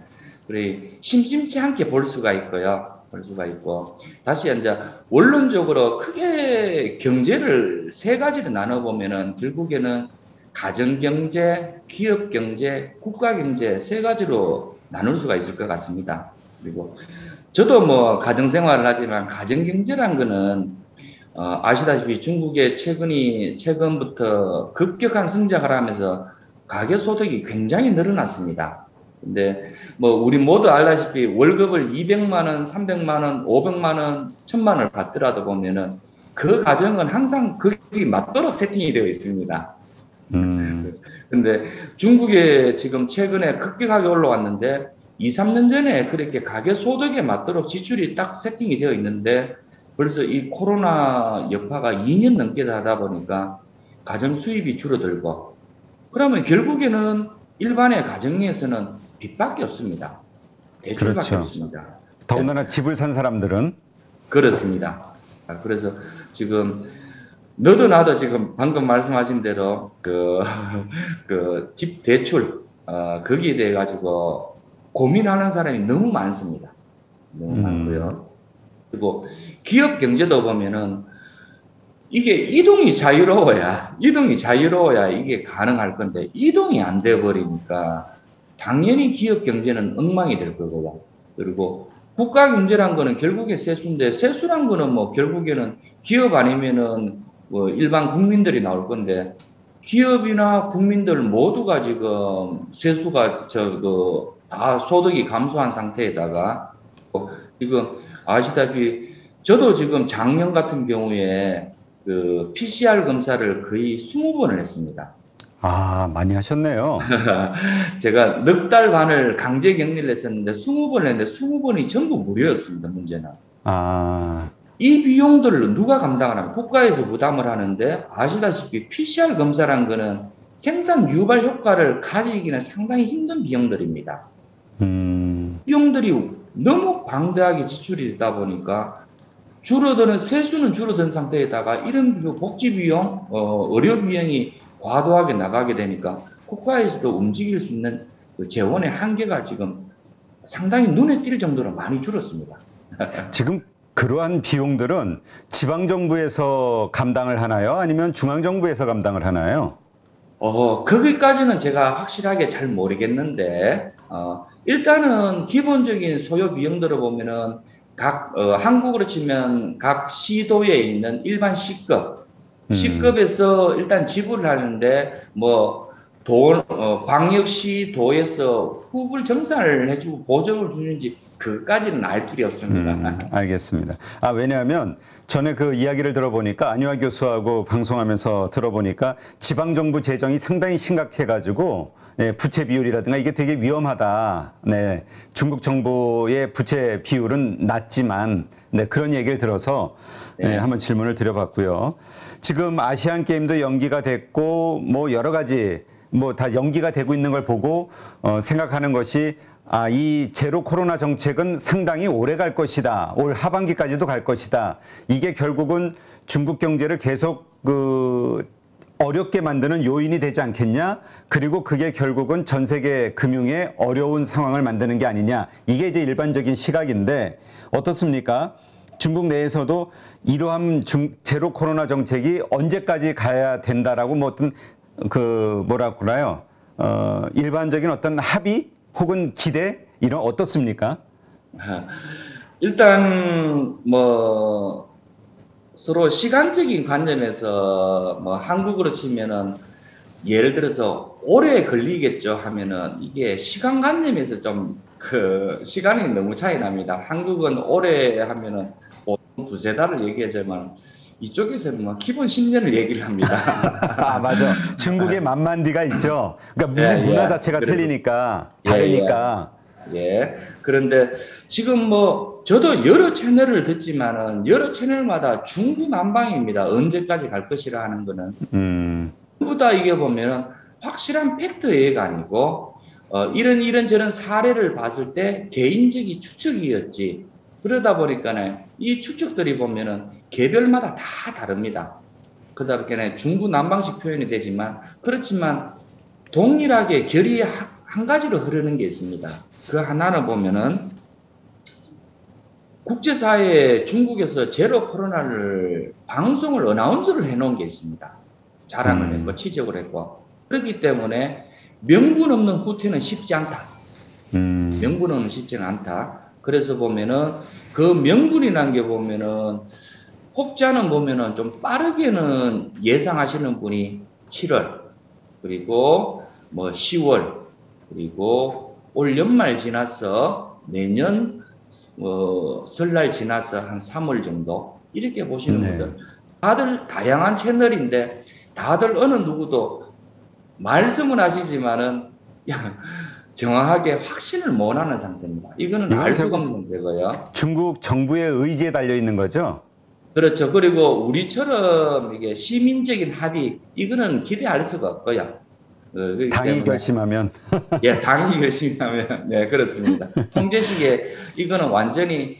그래 심심치 않게 볼 수가 있고요. 볼 수가 있고, 다시 이제 원론적으로 크게 경제를 세 가지로 나눠 보면은 결국에는 가정 경제, 기업 경제, 국가 경제 세 가지로 나눌 수가 있을 것 같습니다. 그리고 저도 뭐 가정 생활을 하지만 가정 경제란 거는 아시다시피 중국의 최근부터 급격한 성장을 하면서 가계 소득이 굉장히 늘어났습니다. 근데 뭐 우리 모두 알다시피 월급을 200만 원, 300만 원, 500만 원, 1000만 원을 받더라도 보면은 그 가정은 항상 그게 맞도록 세팅이 되어 있습니다. 근데 중국에 지금 최근에 급격하게 올라왔는데 2, 3년 전에 그렇게 가계 소득에 맞도록 지출이 딱 세팅이 되어 있는데 벌써 이 코로나 여파가 2년 넘게 하다 보니까 가정 수입이 줄어들고, 그러면 결국에는 일반의 가정에서는 빚밖에 없습니다. 대출밖에 그렇죠. 없습니다. 더군다나 집을 산 사람들은. 그렇습니다. 그래서 지금 너도 나도 지금 방금 말씀하신 대로 그 집 대출 거기에 대해 가지고 고민하는 사람이 너무 많습니다. 너무 많고요. 그리고 기업 경제도 보면은 이게 이동이 자유로워야 이게 가능할 건데, 이동이 안 돼 버리니까 당연히 기업 경제는 엉망이 될 거고요. 그리고 국가 경제란 거는 결국에 세수인데, 세수란 거는 뭐 결국에는 기업 아니면은 뭐 일반 국민들이 나올 건데, 기업이나 국민들 모두가 지금 세수가 다 소득이 감소한 상태에다가 지금 아시다시피 저도 지금 작년 같은 경우에 그 PCR 검사를 거의 20번을 했습니다. 아, 많이 하셨네요. 제가 넉 달 반을 강제 격리를 했었는데 20번을 했는데 20번이 전부 무료였습니다. 문제는. 아, 이 비용들을 누가 감당을 합니까? 국가에서 부담을 하는데 아시다시피 PCR 검사란 거는 생산 유발 효과를 가지기는 상당히 힘든 비용들입니다. 비용들이 너무 방대하게 지출이 되다 보니까 세수는 줄어든 상태에다가 이런 복지 비용, 의료 비용이 과도하게 나가게 되니까 국가에서도 움직일 수 있는 그 재원의 한계가 지금 상당히 눈에 띌 정도로 많이 줄었습니다. 지금 그러한 비용들은 지방정부에서 감당을 하나요? 아니면 중앙정부에서 감당을 하나요? 거기까지는 제가 확실하게 잘 모르겠는데, 일단은 기본적인 소요 비용들을 보면은 한국으로 치면 각 시도에 있는 일반 시급에서 일단 지불을 하는데, 광역시도에서 후불 정산을 해주고 보조를 주는지 그까지는 알 길이 없습니다. 알겠습니다. 왜냐하면 전에 그 이야기를 들어보니까 안유아 교수하고 방송하면서 들어보니까 지방정부 재정이 상당히 심각해가지고 부채 비율이라든가 이게 되게 위험하다. 네, 중국 정부의 부채 비율은 낮지만 그런 얘기를 들어서 한번 질문을 드려봤고요. 지금 아시안 게임도 연기가 됐고 뭐 여러 가지 다 연기가 되고 있는 걸 보고 생각하는 것이 이 제로 코로나 정책은 상당히 오래 갈 것이다. 올 하반기까지도 갈 것이다. 이게 결국은 중국 경제를 계속 어렵게 만드는 요인이 되지 않겠냐? 그리고 그게 결국은 전 세계 금융에 어려운 상황을 만드는 게 아니냐? 이게 이제 일반적인 시각인데 어떻습니까? 중국 내에서도 이러한 제로 코로나 정책이 언제까지 가야 된다라고 어떤 뭐라고 그래요? 일반적인 어떤 합의 혹은 기대 이런 어떻습니까? 일단 서로 시간적인 관점에서 한국으로 치면은 예를 들어서 오래 걸리겠죠 하면은 이게 시간 관점에서 좀 시간이 너무 차이 납니다. 한국은 오래 하면은 두세 달을 얘기하지만 이쪽에서는 기본 10년을 얘기를 합니다. 맞아. 중국의 만만디가 있죠. 그러니까 문화 자체가 틀리니까, 다르니까. 그런데 지금 저도 여러 채널을 듣지만은 여러 채널마다 중구난방입니다. 언제까지 갈 것이라 하는 거는. 전부 다 이게 보면은 확실한 팩트가 아니고, 이런 사례를 봤을 때 개인적인 추측이었지. 그러다 보니까는 이 추측들이 보면은 개별마다 다 다릅니다. 그러다 보니까 중구난방식 표현이 되지만 그렇지만 동일하게 결이 한 가지로 흐르는 게 있습니다. 그 하나는 보면은 국제사회에 중국에서 제로 코로나를 방송을 어나운서를 해놓은 게 있습니다. 자랑을 했고 지적을 했고 그렇기 때문에 명분 없는 후퇴는 쉽지 않다. 명분 없는 쉽지는 않다. 그래서 보면은 그 명분이라는 게 보면은 혹자는 보면은 좀 빠르게는 예상하시는 분이 7월 그리고 10월 그리고 올 연말 지나서 내년 설날 지나서 한 3월 정도 이렇게 보시는 분들 다들 다양한 채널인데 다들 어느 누구도 말씀은 하시지만은 정확하게 확신을 못하는 상태입니다. 이거는 알 수가 없는 문제고요. 중국 정부의 의지에 달려 있는 거죠. 그렇죠. 그리고 우리처럼 이게 시민적인 합의 이거는 기대할 수가 없고요. 당이 결심하면 당이 결심하면 그렇습니다. 통제식에 이거는 완전히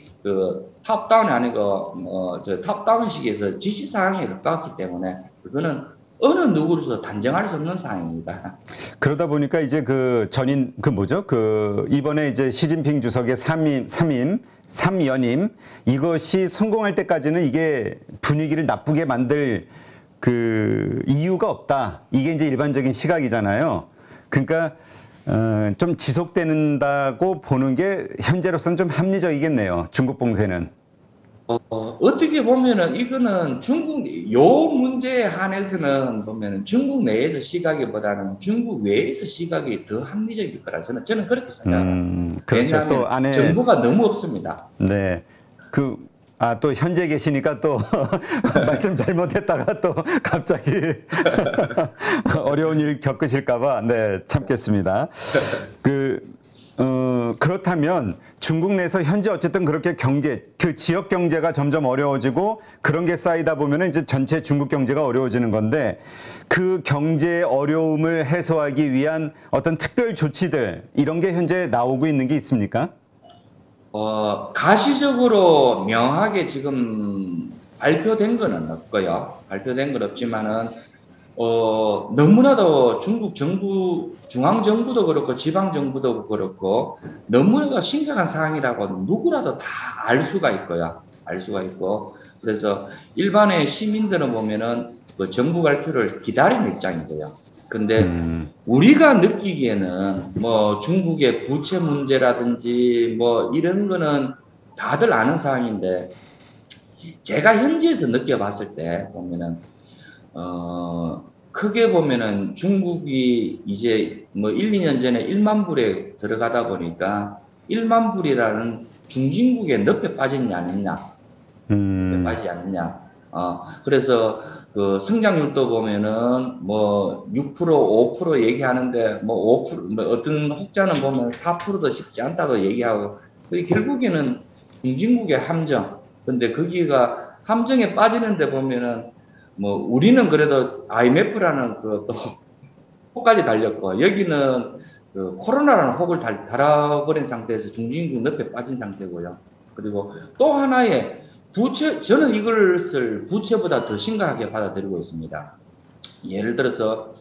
탑다운이 아니고 탑다운식에서 지시사항에 가깝기 때문에 그거는 어느 누구로서 단정할 수 없는 사항입니다. 그러다 보니까 이제 이번에 이제 시진핑 주석의 3연임 이것이 성공할 때까지는 이게 분위기를 나쁘게 만들 이유가 없다. 이게 이제 일반적인 시각이잖아요. 그러니까 좀 지속된다고 보는 게 현재로서는 좀 합리적이겠네요. 중국 봉쇄는. 어떻게 보면은 이거는 요 문제에 한해서는 보면은 중국 내에서 시각보다는 중국 외에서 시각이 더 합리적일 거라 저는 그렇게 생각합니다. 그렇죠. 왜냐하면 또 안에 정보가 너무 없습니다. 네. 아, 또 현재 계시니까 또 말씀 잘못했다가 또 갑자기 어려운 일 겪으실까봐 네, 참겠습니다. 그렇다면 중국 내에서 현재 어쨌든 그렇게 그 지역 경제가 점점 어려워지고 그런 게 쌓이다 보면은 이제 전체 중국 경제가 어려워지는 건데 그 경제 어려움을 해소하기 위한 어떤 특별 조치들 이런 게 현재 나오고 있는 게 있습니까? 가시적으로 명하게 지금 발표된 거는 없고요. 발표된 건 없지만은, 너무나도 중국 정부, 중앙정부도 그렇고 지방정부도 그렇고, 너무나도 심각한 상황이라고 누구라도 다 알 수가 있고요. 알 수가 있고, 그래서 일반의 시민들은 보면은 그 정부 발표를 기다리는 입장이고요. 근데 우리가 느끼기에는 뭐 중국의 부채 문제라든지 뭐 이런 거는 다들 아는 사항인데 제가 현지에서 느껴봤을 때 보면은 크게 보면은 중국이 이제 뭐 1, 2년 전에 1만 불에 들어가다 보니까 1만 불이라는 중진국의 늪에 빠졌냐 아니냐 늪에 빠지지 않느냐 그래서 그 성장률도 보면은 뭐 6%, 5% 얘기하는데 뭐 5%, 뭐 어떤 혹자는 보면 4%도 쉽지 않다고 얘기하고 결국에는 중진국의 함정. 근데 거기가 함정에 빠지는데 보면은 뭐 우리는 그래도 IMF라는 그 또 혹까지 달렸고 여기는 그 코로나라는 혹을 달아버린 상태에서 중진국 늪에 빠진 상태고요. 그리고 또 하나의 부채, 저는 이것을 부채보다 더 심각하게 받아들이고 있습니다. 예를 들어서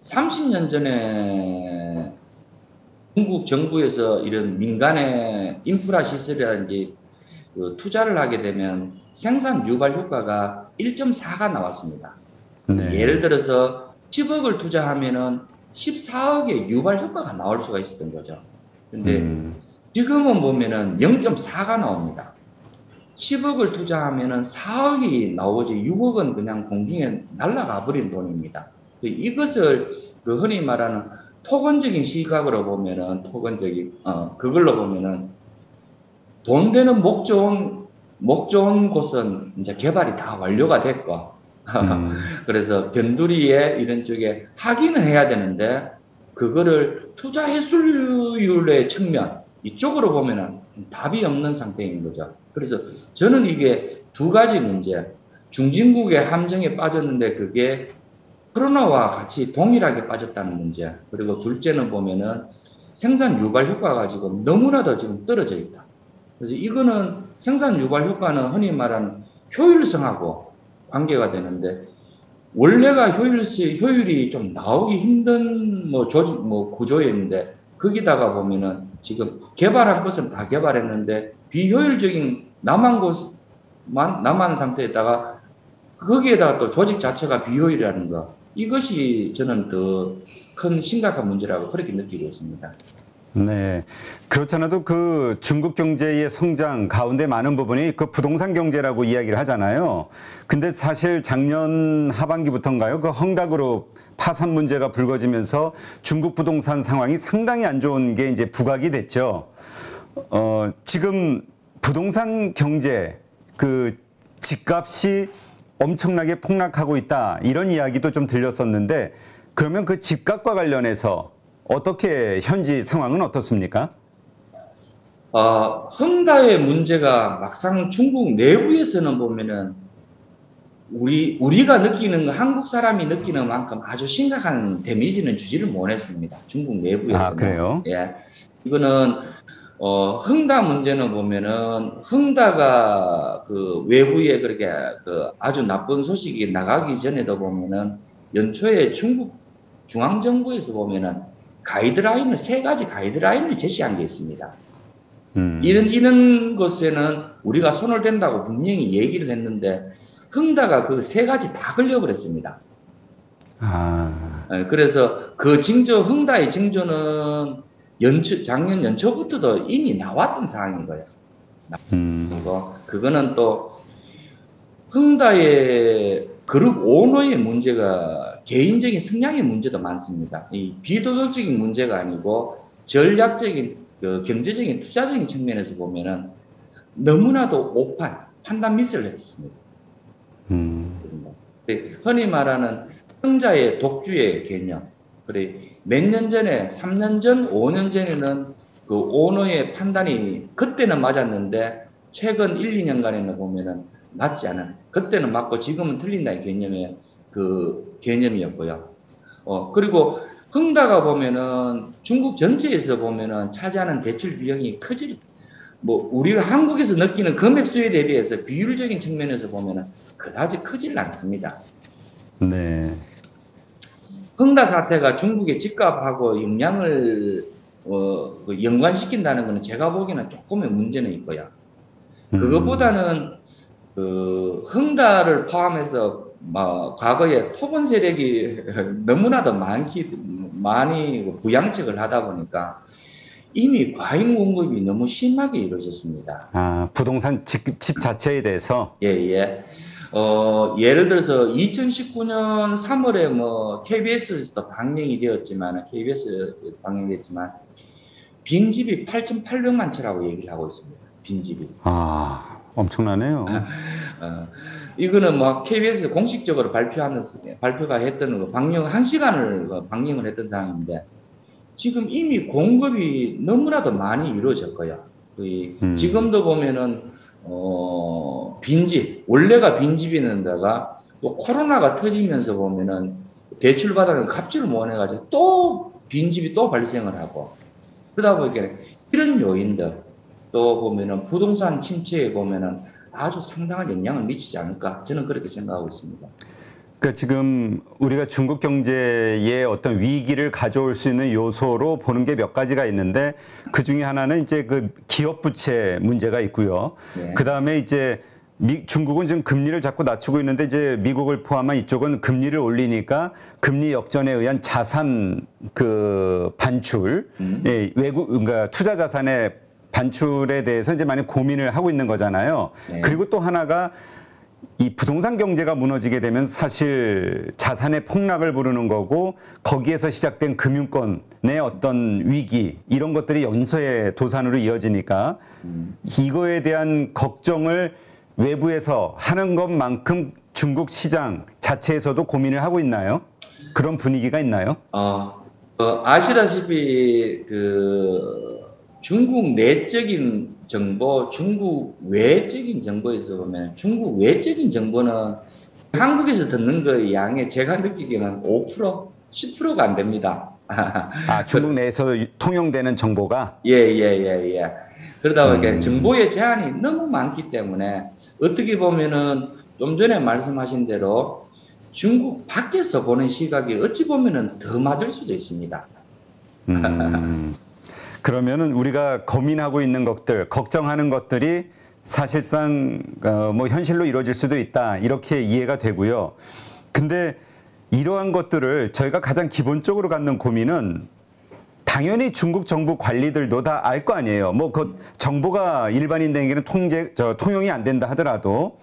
30년 전에 중국 정부에서 이런 민간의 인프라 시설이라든지 그 투자를 하게 되면 생산 유발 효과가 1.4가 나왔습니다. 네. 예를 들어서 10억을 투자하면은 14억의 유발 효과가 나올 수가 있었던 거죠. 근데 지금은 보면은 0.4가 나옵니다. 10억을 투자하면은 4억이 나오지 6억은 그냥 공중에 날아가 버린 돈입니다. 이것을 그 흔히 말하는 토건적인 시각으로 보면은 그걸로 보면은 돈 되는 목 좋은 곳은 이제 개발이 다 완료가 됐고 그래서 변두리에 이런 쪽에 하기는 해야 되는데 그거를 투자 회수율의 측면 이쪽으로 보면은 답이 없는 상태인 거죠. 그래서 저는 이게 두 가지 문제, 중진국의 함정에 빠졌는데 그게 코로나와 같이 동일하게 빠졌다는 문제, 그리고 둘째는 보면은 생산 유발 효과가 가지고 너무나도 지금 떨어져 있다. 그래서 이거는 생산 유발 효과는 흔히 말하는 효율성하고 관계가 되는데 원래가 효율이 좀 나오기 힘든 구조였는데 거기다가 보면은 지금 개발한 것은 다 개발했는데 비효율적인 남한 상태에다가 거기에다가 또 조직 자체가 비효율이라는 거 이것이 저는 더 큰 심각한 문제라고 그렇게 느끼고 있습니다. 네. 그렇잖아도 그 중국 경제의 성장 가운데 많은 부분이 그 부동산 경제라고 이야기를 하잖아요. 근데 사실 작년 하반기부터인가요? 그 헝다그룹 파산 문제가 불거지면서 중국 부동산 상황이 상당히 안 좋은 게 이제 부각이 됐죠. 지금 부동산 경제 그 집값이 엄청나게 폭락하고 있다 이런 이야기도 좀 들렸었는데 그러면 그 집값과 관련해서 어떻게 현지 상황은 어떻습니까? 헝다의 문제가 막상 중국 내부에서는 보면은 우리가 느끼는 한국 사람이 느끼는 만큼 아주 심각한 데미지는 주지를 못했습니다. 중국 내부에서는. 아, 그래요? 예, 이거는 헝다 문제는 보면은 헝다가 그 외부에 그렇게 그 아주 나쁜 소식이 나가기 전에도 보면은 연초에 중국 중앙정부에서 보면은 세 가지 가이드라인을 제시한 게 있습니다. 이런 것에는 우리가 손을 댄다고 분명히 얘기를 했는데 헝다가 그 세 가지 다 걸려버렸습니다. 그래서 그 헝다의 징조는 작년 연초부터도 이미 나왔던 상황인 거예요. 그거는 또 헝다의 그룹 오너의 문제가 개인적인 성향의 문제도 많습니다. 이 비도덕적인 문제가 아니고 전략적인 그 경제적인 투자적인 측면에서 보면은 너무나도 오판 판단 미스를 했습니다. 흔히 말하는 승자의 독주의 개념. 그래 몇 년 전에 3년 전, 5년 전에는 그 오너의 판단이 그때는 맞았는데 최근 1, 2년간에는 보면은 맞지 않은, 그때는 맞고 지금은 틀린다는 개념의 그 개념이었고요. 그리고 흥다가 보면은 중국 전체에서 보면은 차지하는 대출 비용이 크지, 뭐 우리가 한국에서 느끼는 금액 수에 대비해서 비율적인 측면에서 보면은 그다지 크질 않습니다. 네. 흥다 사태가 중국의 집값하고 영향을 연관시킨다는 것은 제가 보기에는 조금의 문제는 있고요. 그것보다는 그 흥다를 포함해서 과거에 토건 세력이 너무나도 많이 부양책을 하다 보니까 이미 과잉 공급이 너무 심하게 이루어졌습니다. 아, 부동산 집 자체에 대해서? 예, 예. 예를 들어서 2019년 3월에 뭐 KBS에서도 방영이 되었지만, 빈집이 8,800만 채라고 얘기를 하고 있습니다. 빈집이. 아, 엄청나네요. 이거는 뭐 KBS 공식적으로 발표가 했던 거, 방영 1시간을 방영을 했던 상황인데, 지금 이미 공급이 너무나도 많이 이루어졌고요. 지금도 보면은 빈집, 원래가 빈집이는데가 또 코로나가 터지면서 보면은 대출 받아는 갚지를 못해가지고 또 빈집이 또 발생을 하고, 그러다 보니까 이런 요인들, 또 보면은 부동산 침체에 보면은 아주 상당한 영향을 미치지 않을까, 저는 그렇게 생각하고 있습니다. 그러니까 지금 우리가 중국 경제에 어떤 위기를 가져올 수 있는 요소로 보는 게 몇 가지가 있는데, 그 중에 하나는 이제 그 기업 부채 문제가 있고요. 네. 그 다음에 이제 중국은 지금 금리를 자꾸 낮추고 있는데, 이제 미국을 포함한 이쪽은 금리를 올리니까 금리 역전에 의한 자산 그 반출, 예, 그러니까 투자 자산의 반출에 대해서 이제 많이 고민을 하고 있는 거잖아요. 네. 그리고 또 하나가 이 부동산 경제가 무너지게 되면 사실 자산의 폭락을 부르는 거고, 거기에서 시작된 금융권의 어떤 위기, 이런 것들이 연쇄의 도산으로 이어지니까 이거에 대한 걱정을 외부에서 하는 것만큼 중국 시장 자체에서도 고민을 하고 있나요? 그런 분위기가 있나요? 아시다시피 중국 내적인 정보, 중국 외적인 정보에서 보면, 중국 외적인 정보는 한국에서 듣는 거의 양에 제가 느끼기에는 5%, 10%가 안 됩니다. 아, 중국 내에서 통용되는 정보가? 예. 그러다 보니까 정보의 제한이 너무 많기 때문에, 어떻게 보면은 좀 전에 말씀하신 대로 중국 밖에서 보는 시각이 어찌 보면은 더 맞을 수도 있습니다. 그러면은 우리가 고민하고 있는 것들, 걱정하는 것들이 사실상 뭐 현실로 이루어질 수도 있다, 이렇게 이해가 되고요. 근데 이러한 것들을 저희가 가장 기본적으로 갖는 고민은, 당연히 중국 정부 관리들도 다 알 거 아니에요. 뭐 그 정보가 일반인들에게는 통용이 안 된다 하더라도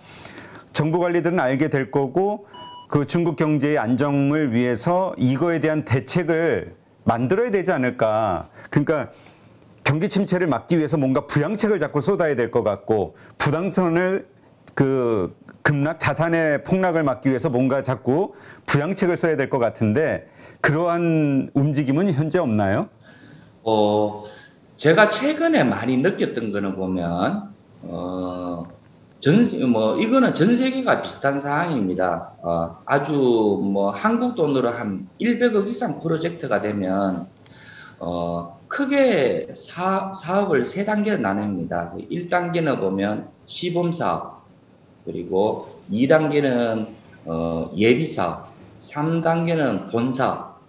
정부 관리들은 알게 될 거고, 그 중국 경제의 안정을 위해서 이거에 대한 대책을 만들어야 되지 않을까. 그러니까 경기 침체를 막기 위해서 뭔가 부양책을 자꾸 쏟아야 될 것 같고, 부당선을 그 급락, 자산의 폭락을 막기 위해서 뭔가 자꾸 부양책을 써야 될 것 같은데, 그러한 움직임은 현재 없나요? 제가 최근에 많이 느꼈던 거는 보면, 이거는 전 세계가 비슷한 상황입니다. 아주 뭐 한국 돈으로 한 100억 이상 프로젝트가 되면, 크게 사업을 3단계로 나눕니다. 1단계는 보면 시범사업, 그리고 2단계는 예비사업, 3단계는 본사업.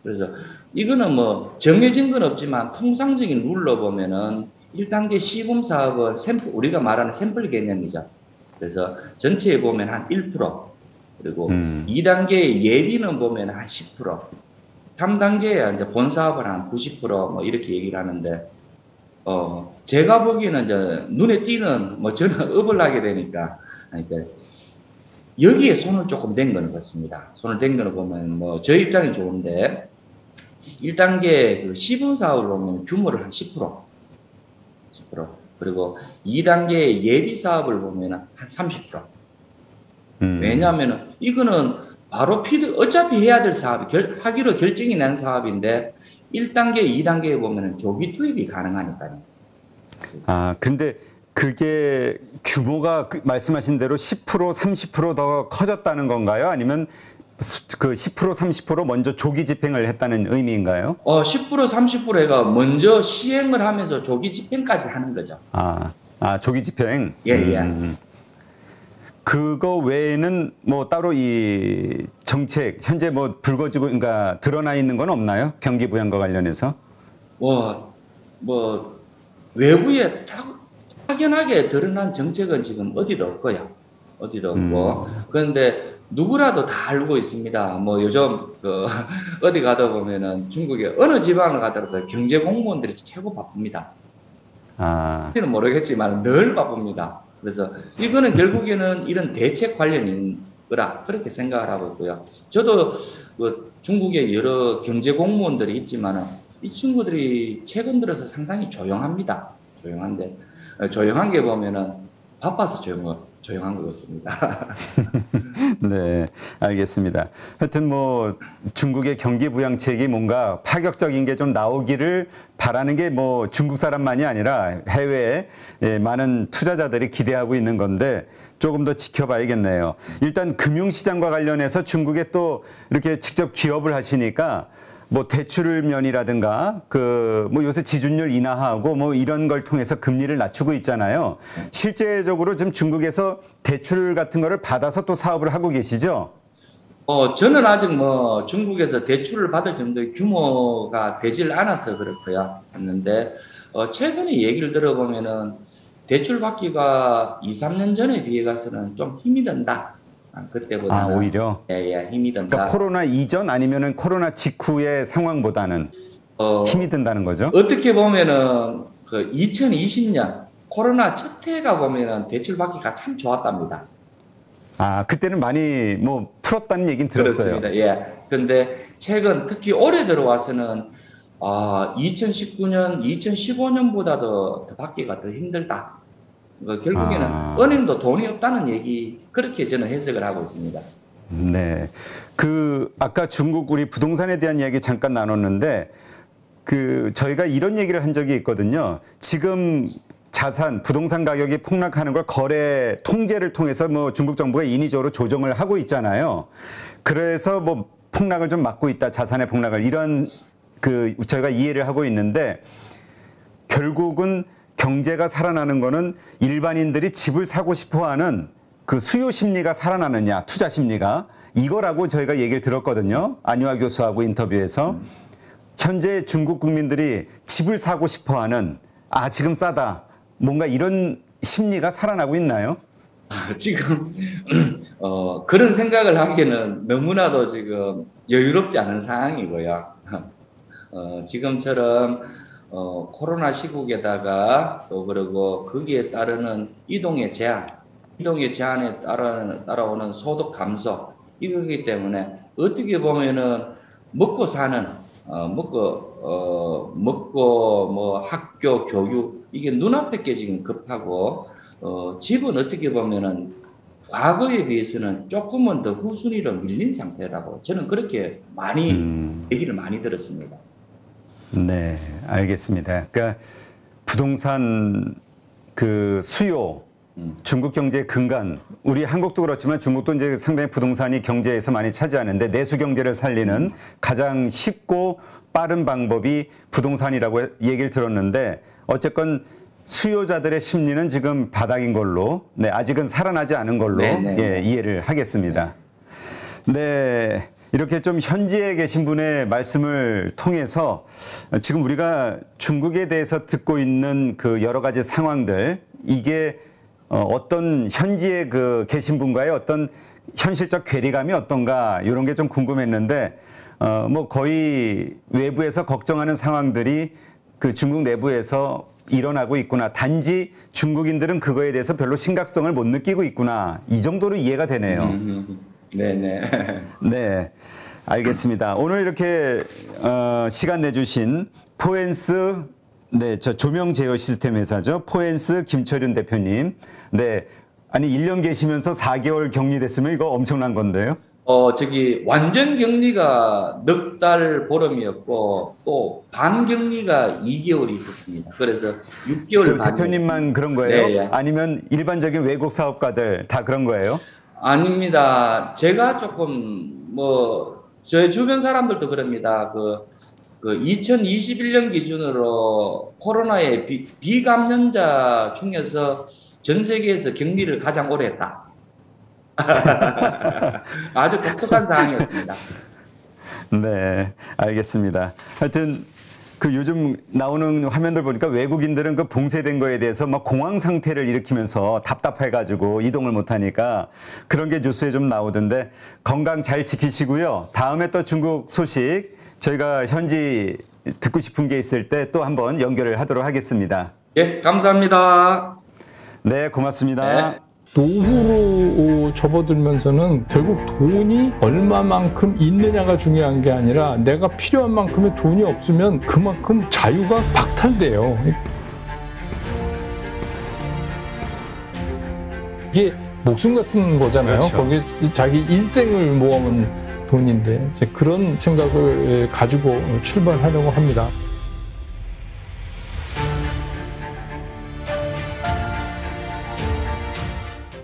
그래서 이거는 뭐 정해진 건 없지만 통상적인 룰로 보면은 1단계 시범사업은 우리가 말하는 샘플 개념이죠. 그래서 전체에 보면 한 1%, 그리고 2단계의 예비는 보면 한 10%, 3단계에 이제 본사업은 한 90% 이렇게 얘기를 하는데, 제가 보기에는 이제 눈에 띄는, 저는 업을 하게 되니까, 그러니까 여기에 손을 조금 댄 거는 같습니다. 손을 댄 거는 보면 저희 입장이 좋은데, 1단계 그 시범사업을 보면 규모를 한 10%. 그리고 2단계 예비 사업을 보면은 한 30%. 왜냐하면은 이거는 바로 어차피 해야 될 사업이 하기로 결정이 난 사업인데 1단계, 2단계에 보면은 조기 투입이 가능하니까요. 아, 근데 그게 규모가 말씀하신 대로 10%, 30%더 커졌다는 건가요? 아니면 그 10%, 30% 먼저 조기 집행을 했다는 의미인가요? 10%, 30%가 먼저 시행을 하면서 조기 집행까지 하는 거죠. 조기 집행. 예. 그거 외에는 뭐 따로 이 정책 현재 뭐 불거지고 그러니까 드러나 있는 건 없나요? 경기 부양과 관련해서? 뭐 외부에 확연하게 드러난 정책은 지금 어디도 없고요. 어디도 없고. 그런데 누구라도 다 알고 있습니다. 뭐 요즘 어디 가다 보면은 중국의 어느 지방을 가더라도 경제 공무원들이 최고 바쁩니다. 저는 모르겠지만 늘 바쁩니다. 그래서 이거는 결국에는 이런 대책 관련인 거라 그렇게 생각을 하고 있고요. 저도 중국에 여러 경제 공무원들이 있지만은 이 친구들이 최근 들어서 상당히 조용합니다. 조용한데 조용한 게 보면은 바빠서 조용한 것 같습니다. 네, 알겠습니다. 하여튼 뭐 중국의 경기 부양책이 뭔가 파격적인 게 좀 나오기를 바라는 게 뭐 중국 사람만이 아니라 해외에 많은 투자자들이 기대하고 있는 건데 조금 더 지켜봐야겠네요. 일단 금융시장과 관련해서 중국에 또 이렇게 직접 기업을 하시니까 뭐 대출면이라든가 뭐 요새 지준율 인하하고 뭐 이런 걸 통해서 금리를 낮추고 있잖아요. 실제적으로 지금 중국에서 대출 같은 거를 받아서 또 사업을 하고 계시죠? 저는 아직 뭐 중국에서 대출을 받을 정도의 규모가 되질 않아서 그렇고요. 했는데 최근에 얘기를 들어보면은 대출 받기가 2, 3년 전에 비해 가서는 좀 힘이 든다. 그때보다는 오히려 힘이 든다. 그러니까 코로나 이전 아니면은 코로나 직후의 상황보다는 힘이 든다는 거죠? 어떻게 보면은 2020년 코로나 첫 해가 보면은 대출 받기가 참 좋았답니다. 그때는 많이 뭐 풀었다는 얘기는 들었어요. 그렇습니다. 예. 근데 최근 특히 올해 들어와서는 2019년, 2015년보다도 더 받기가 더 힘들다. 결국에는 은행도 돈이 없다는 얘기 그렇게 저는 해석을 하고 있습니다. 네, 아까 중국 우리 부동산에 대한 이야기 잠깐 나눴는데 저희가 이런 얘기를 한 적이 있거든요. 지금 부동산 가격이 폭락하는 걸 거래 통제를 통해서 뭐 중국 정부가 인위적으로 조정을 하고 있잖아요. 그래서 뭐 폭락을 좀 막고 있다, 자산의 폭락을 이런 저희가 이해를 하고 있는데 결국은 경제가 살아나는 거는 일반인들이 집을 사고 싶어하는 그 수요 심리가 살아나느냐, 투자 심리가 이거라고 저희가 얘기를 들었거든요. 안유아 교수하고 인터뷰에서 현재 중국 국민들이 집을 사고 싶어하는 지금 싸다 뭔가 이런 심리가 살아나고 있나요? 지금 그런 생각을 하기에는 너무나도 지금 여유롭지 않은 상황이고요. 지금처럼 코로나 시국에다가 또 그리고 거기에 따르는 이동의 제한에 따라오는 소득 감소 이거기 때문에 어떻게 보면은 먹고 사는 먹고 뭐 학교 교육 이게 눈앞에 지금 급하고 집은 어떻게 보면은 과거에 비해서는 조금은 더 후순위로 밀린 상태라고 저는 그렇게 얘기를 많이 들었습니다. 네, 알겠습니다. 그러니까 부동산 수요, 중국 경제의 근간, 우리 한국도 그렇지만 중국도 이제 상당히 부동산이 경제에서 많이 차지하는데 내수 경제를 살리는 가장 쉽고 빠른 방법이 부동산이라고 얘기를 들었는데 어쨌건 수요자들의 심리는 지금 바닥인 걸로, 아직은 살아나지 않은 걸로 이해를 하겠습니다. 네. 이렇게 좀 현지에 계신 분의 말씀을 통해서 지금 우리가 중국에 대해서 듣고 있는 여러 가지 상황들 이게 어떤 현지에 계신 분과의 어떤 현실적 괴리감이 어떤가 이런 게 좀 궁금했는데 뭐 거의 외부에서 걱정하는 상황들이 중국 내부에서 일어나고 있구나. 단지 중국인들은 그거에 대해서 별로 심각성을 못 느끼고 있구나. 이 정도로 이해가 되네요. 네네. 네, 알겠습니다. 오늘 이렇게 시간 내주신 포엔스 네, 저 조명 제어 시스템 회사죠. 포엔스 김철윤 대표님. 네, 아니 1년 계시면서 4개월 격리됐으면 이거 엄청난 건데요. 완전 격리가 넉 달 보름이었고, 또 반격리가 2개월이 있었습니다. 그래서 6개월 저 대표님만 그런 거예요? 네. 아니면 일반적인 외국 사업가들 다 그런 거예요? 아닙니다. 제가 조금, 제 주변 사람들도 그럽니다. 2021년 기준으로 코로나의 비감염자 중에서 전 세계에서 격리를 가장 오래 했다. 아주 독특한 상황이었습니다. 네, 알겠습니다. 하여튼 그 요즘 나오는 화면들 보니까 외국인들은 그 봉쇄된 거에 대해서 막 공황 상태를 일으키면서 답답해가지고 이동을 못하니까 그런 게 뉴스에 좀 나오던데 건강 잘 지키시고요. 다음에 또 중국 소식 저희가 현지 듣고 싶은 게 있을 때 또 한번 연결을 하도록 하겠습니다. 예, 감사합니다. 네, 고맙습니다. 네. 노후로 접어들면서는 결국 돈이 얼마만큼 있느냐가 중요한 게 아니라 내가 필요한 만큼의 돈이 없으면 그만큼 자유가 박탈돼요. 이게 목숨 같은 거잖아요. 그렇죠. 거기에 자기 일생을 모아온 돈인데 이제 그런 생각을 가지고 출발하려고 합니다.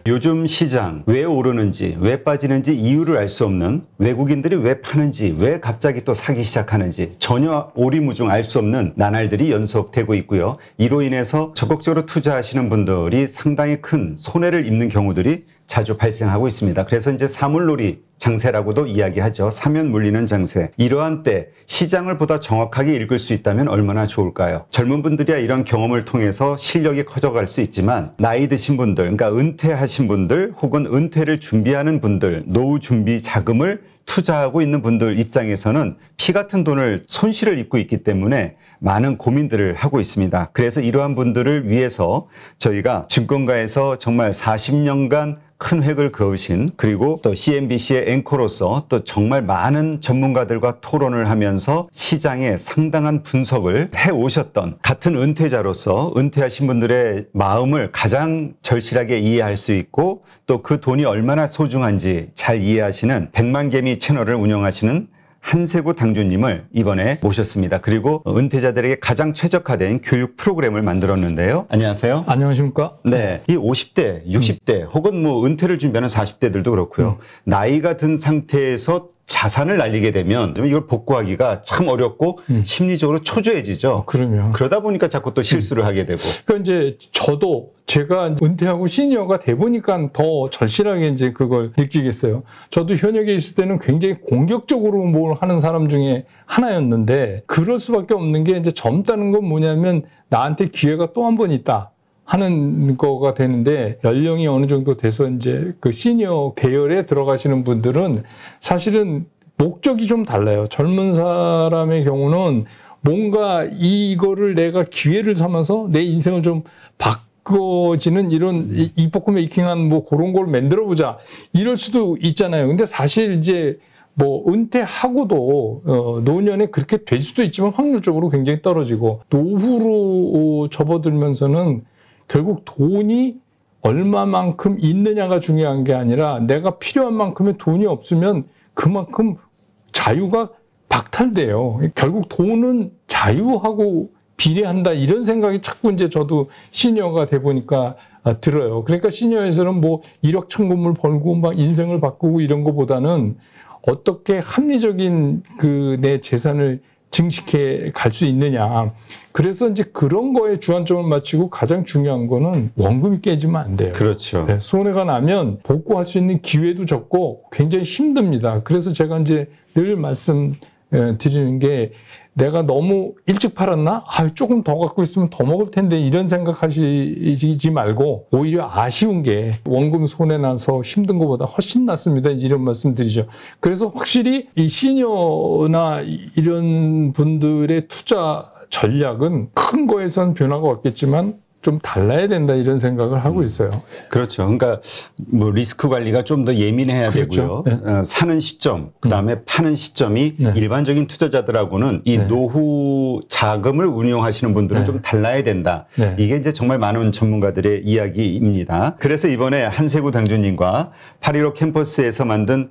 요즘 시장 왜 오르는지 왜 빠지는지 이유를 알 수 없는, 외국인들이 왜 파는지 왜 갑자기 또 사기 시작하는지 전혀 오리무중 알 수 없는 나날들이 연속되고 있고요. 이로 인해서 적극적으로 투자하시는 분들이 상당히 큰 손해를 입는 경우들이 자주 발생하고 있습니다. 그래서 이제 사물놀이 장세라고도 이야기하죠. 사면 물리는 장세. 이러한 때 시장을 보다 정확하게 읽을 수 있다면 얼마나 좋을까요? 젊은 분들이야 이런 경험을 통해서 실력이 커져갈 수 있지만 나이 드신 분들, 그러니까 은퇴하신 분들 혹은 은퇴를 준비하는 분들, 노후 준비 자금을 투자하고 있는 분들 입장에서는 피 같은 돈을 손실을 입고 있기 때문에 많은 고민들을 하고 있습니다. 그래서 이러한 분들을 위해서 저희가 증권가에서 정말 40년간 큰 획을 그으신, 그리고 또 CNBC의 앵커로서 또 정말 많은 전문가들과 토론을 하면서 시장에 상당한 분석을 해오셨던 같은 은퇴자로서 은퇴하신 분들의 마음을 가장 절실하게 이해할 수 있고 또 그 돈이 얼마나 소중한지 잘 이해하시는 백만개미 채널을 운영하시는 한세구 당주님을 이번에 모셨습니다. 그리고 은퇴자들에게 가장 최적화된 교육 프로그램을 만들었는데요. 안녕하세요. 안녕하십니까? 네, 이 50대, 60대 혹은 뭐 은퇴를 준비하는 40대들도 그렇고요. 나이가 든 상태에서 자산을 날리게 되면 이걸 복구하기가 참 어렵고 심리적으로 초조해지죠. 그러면 그러다 보니까 자꾸 또 실수를 하게 되고. 그러니까 이제 저도 제가 은퇴하고 시니어가 돼 보니까 더 절실하게 이제 그걸 느끼겠어요. 저도 현역에 있을 때는 굉장히 공격적으로 뭘 하는 사람 중에 하나였는데 그럴 수밖에 없는 게 이제 젊다는 건 뭐냐면 나한테 기회가 또 한 번 있다 하는 거가 되는데 연령이 어느 정도 돼서 이제 그 시니어 대열에 들어가시는 분들은 사실은 목적이 좀 달라요. 젊은 사람의 경우는 뭔가 이거를 내가 기회를 삼아서 내 인생을 좀 바꿔지는 이런 이뻐 메이킹한 뭐 그런 걸 만들어 보자 이럴 수도 있잖아요. 근데 사실 이제 뭐 은퇴하고도 노년에 그렇게 될 수도 있지만 확률적으로 굉장히 떨어지고 노후로 접어들면서는 결국 돈이 얼마만큼 있느냐가 중요한 게 아니라 내가 필요한 만큼의 돈이 없으면 그만큼 자유가 박탈돼요. 결국 돈은 자유하고 비례한다 이런 생각이 자꾸 이제 저도 시니어가 돼 보니까 들어요. 그러니까 시니어에서는 뭐 1억 천금을 벌고 막 인생을 바꾸고 이런 거보다는 어떻게 합리적인 그 내 재산을 증식해 갈 수 있느냐. 그래서 이제 그런 거에 주안점을 맞추고 가장 중요한 거는 원금이 깨지면 안 돼요. 그렇죠. 네, 손해가 나면 복구할 수 있는 기회도 적고 굉장히 힘듭니다. 그래서 제가 이제 늘 말씀드리는 게 내가 너무 일찍 팔았나? 조금 더 갖고 있으면 더 먹을 텐데 이런 생각하시지 말고 오히려 아쉬운 게 원금 손해 나서 힘든 것보다 훨씬 낫습니다. 이런 말씀 드리죠. 그래서 확실히 이 시니어나 이런 분들의 투자 전략은 큰 거에선 변화가 없겠지만 좀 달라야 된다 이런 생각을 하고 있어요. 그렇죠. 그러니까 뭐 리스크 관리가 좀 더 예민해야 그렇죠. 되고요. 네. 사는 시점, 그다음에 파는 시점이 네. 일반적인 투자자들하고는 이 네. 노후 자금을 운용하시는 분들은 네. 좀 달라야 된다. 네. 이게 이제 정말 많은 전문가들의 이야기입니다. 그래서 이번에 한세구 당주님과 8.15 캠퍼스에서 만든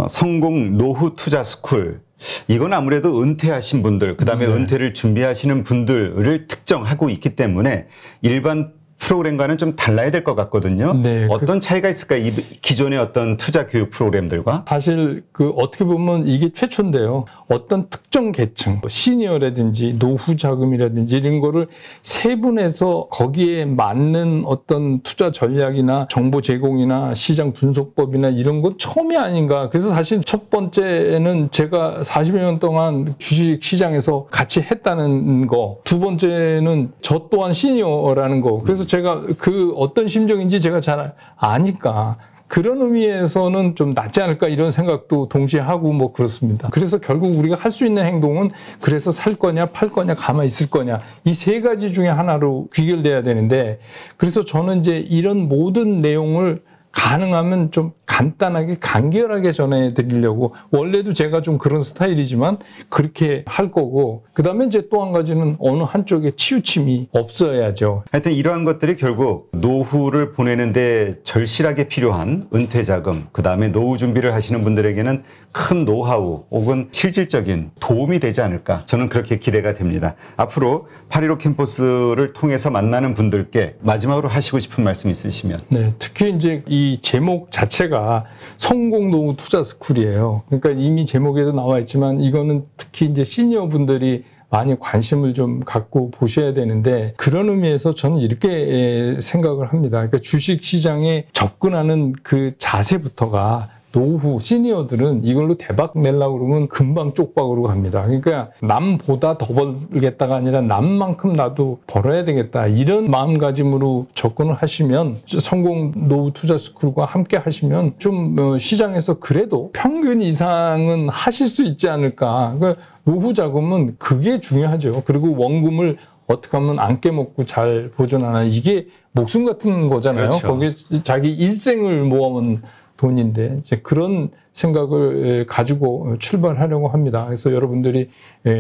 성공 노후 투자 스쿨, 이건 아무래도 은퇴하신 분들, 그다음에 네. 은퇴를 준비하시는 분들을 특정하고 있기 때문에 일반 프로그램과는 좀 달라야 될 것 같거든요. 네, 어떤 차이가 있을까요? 이 기존의 어떤 투자 교육 프로그램들과? 사실 어떻게 보면 이게 최초인데요. 어떤 특정 계층, 시니어라든지 노후 자금이라든지 이런 거를 세분해서 거기에 맞는 어떤 투자 전략이나 정보 제공이나 시장 분석법이나 이런 건 처음이 아닌가. 그래서 사실 첫 번째는 제가 40여 년 동안 주식 시장에서 같이 했다는 거. 두 번째는 저 또한 시니어라는 거. 그래서 제가 그 어떤 심정인지 제가 잘 아니까 그런 의미에서는 좀 낫지 않을까 이런 생각도 동시에 하고 뭐 그렇습니다. 그래서 결국 우리가 할 수 있는 행동은 그래서 살 거냐 팔 거냐 가만히 있을 거냐 이 세 가지 중에 하나로 귀결돼야 되는데 그래서 저는 이제 이런 모든 내용을 가능하면 좀 간단하게 간결하게 전해드리려고 원래도 제가 좀 그런 스타일이지만 그렇게 할 거고 그다음에 이제 또 한 가지는 어느 한쪽에 치우침이 없어야죠. 하여튼 이러한 것들이 결국 노후를 보내는데 절실하게 필요한 은퇴자금, 그다음에 노후 준비를 하시는 분들에게는 큰 노하우 혹은 실질적인 도움이 되지 않을까 저는 그렇게 기대가 됩니다. 앞으로 8.15 캠퍼스를 통해서 만나는 분들께 마지막으로 하시고 싶은 말씀 있으시면. 네, 특히 이제 이 제목 자체가 성공 노후 투자 스쿨이에요. 그러니까 이미 제목에도 나와 있지만 이거는 특히 이제 시니어 분들이 많이 관심을 좀 갖고 보셔야 되는데 그런 의미에서 저는 이렇게 생각을 합니다. 그러니까 주식 시장에 접근하는 그 자세부터가 노후 시니어들은 이걸로 대박 내려고 그러면 금방 쪽박으로 갑니다. 그러니까 남보다 더 벌겠다가 아니라 남만큼 나도 벌어야 되겠다. 이런 마음가짐으로 접근을 하시면 성공 노후 투자 스쿨과 함께 하시면 좀 시장에서 그래도 평균 이상은 하실 수 있지 않을까. 그러니까 노후 자금은 그게 중요하죠. 그리고 원금을 어떻게 하면 안 깨먹고 잘 보존하나 이게 목숨 같은 거잖아요. 그렇죠. 거기에 자기 일생을 모아온 돈인데 이제 그런 생각을 가지고 출발하려고 합니다. 그래서 여러분들이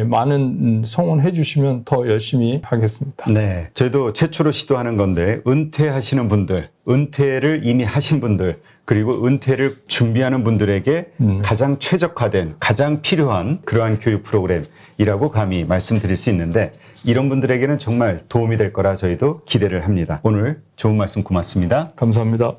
많은 성원해 주시면 더 열심히 하겠습니다. 네, 저희도 최초로 시도하는 건데 은퇴하시는 분들, 은퇴를 이미 하신 분들 그리고 은퇴를 준비하는 분들에게 가장 최적화된, 가장 필요한 그러한 교육 프로그램이라고 감히 말씀드릴 수 있는데 이런 분들에게는 정말 도움이 될 거라 저희도 기대를 합니다. 오늘 좋은 말씀 고맙습니다. 감사합니다.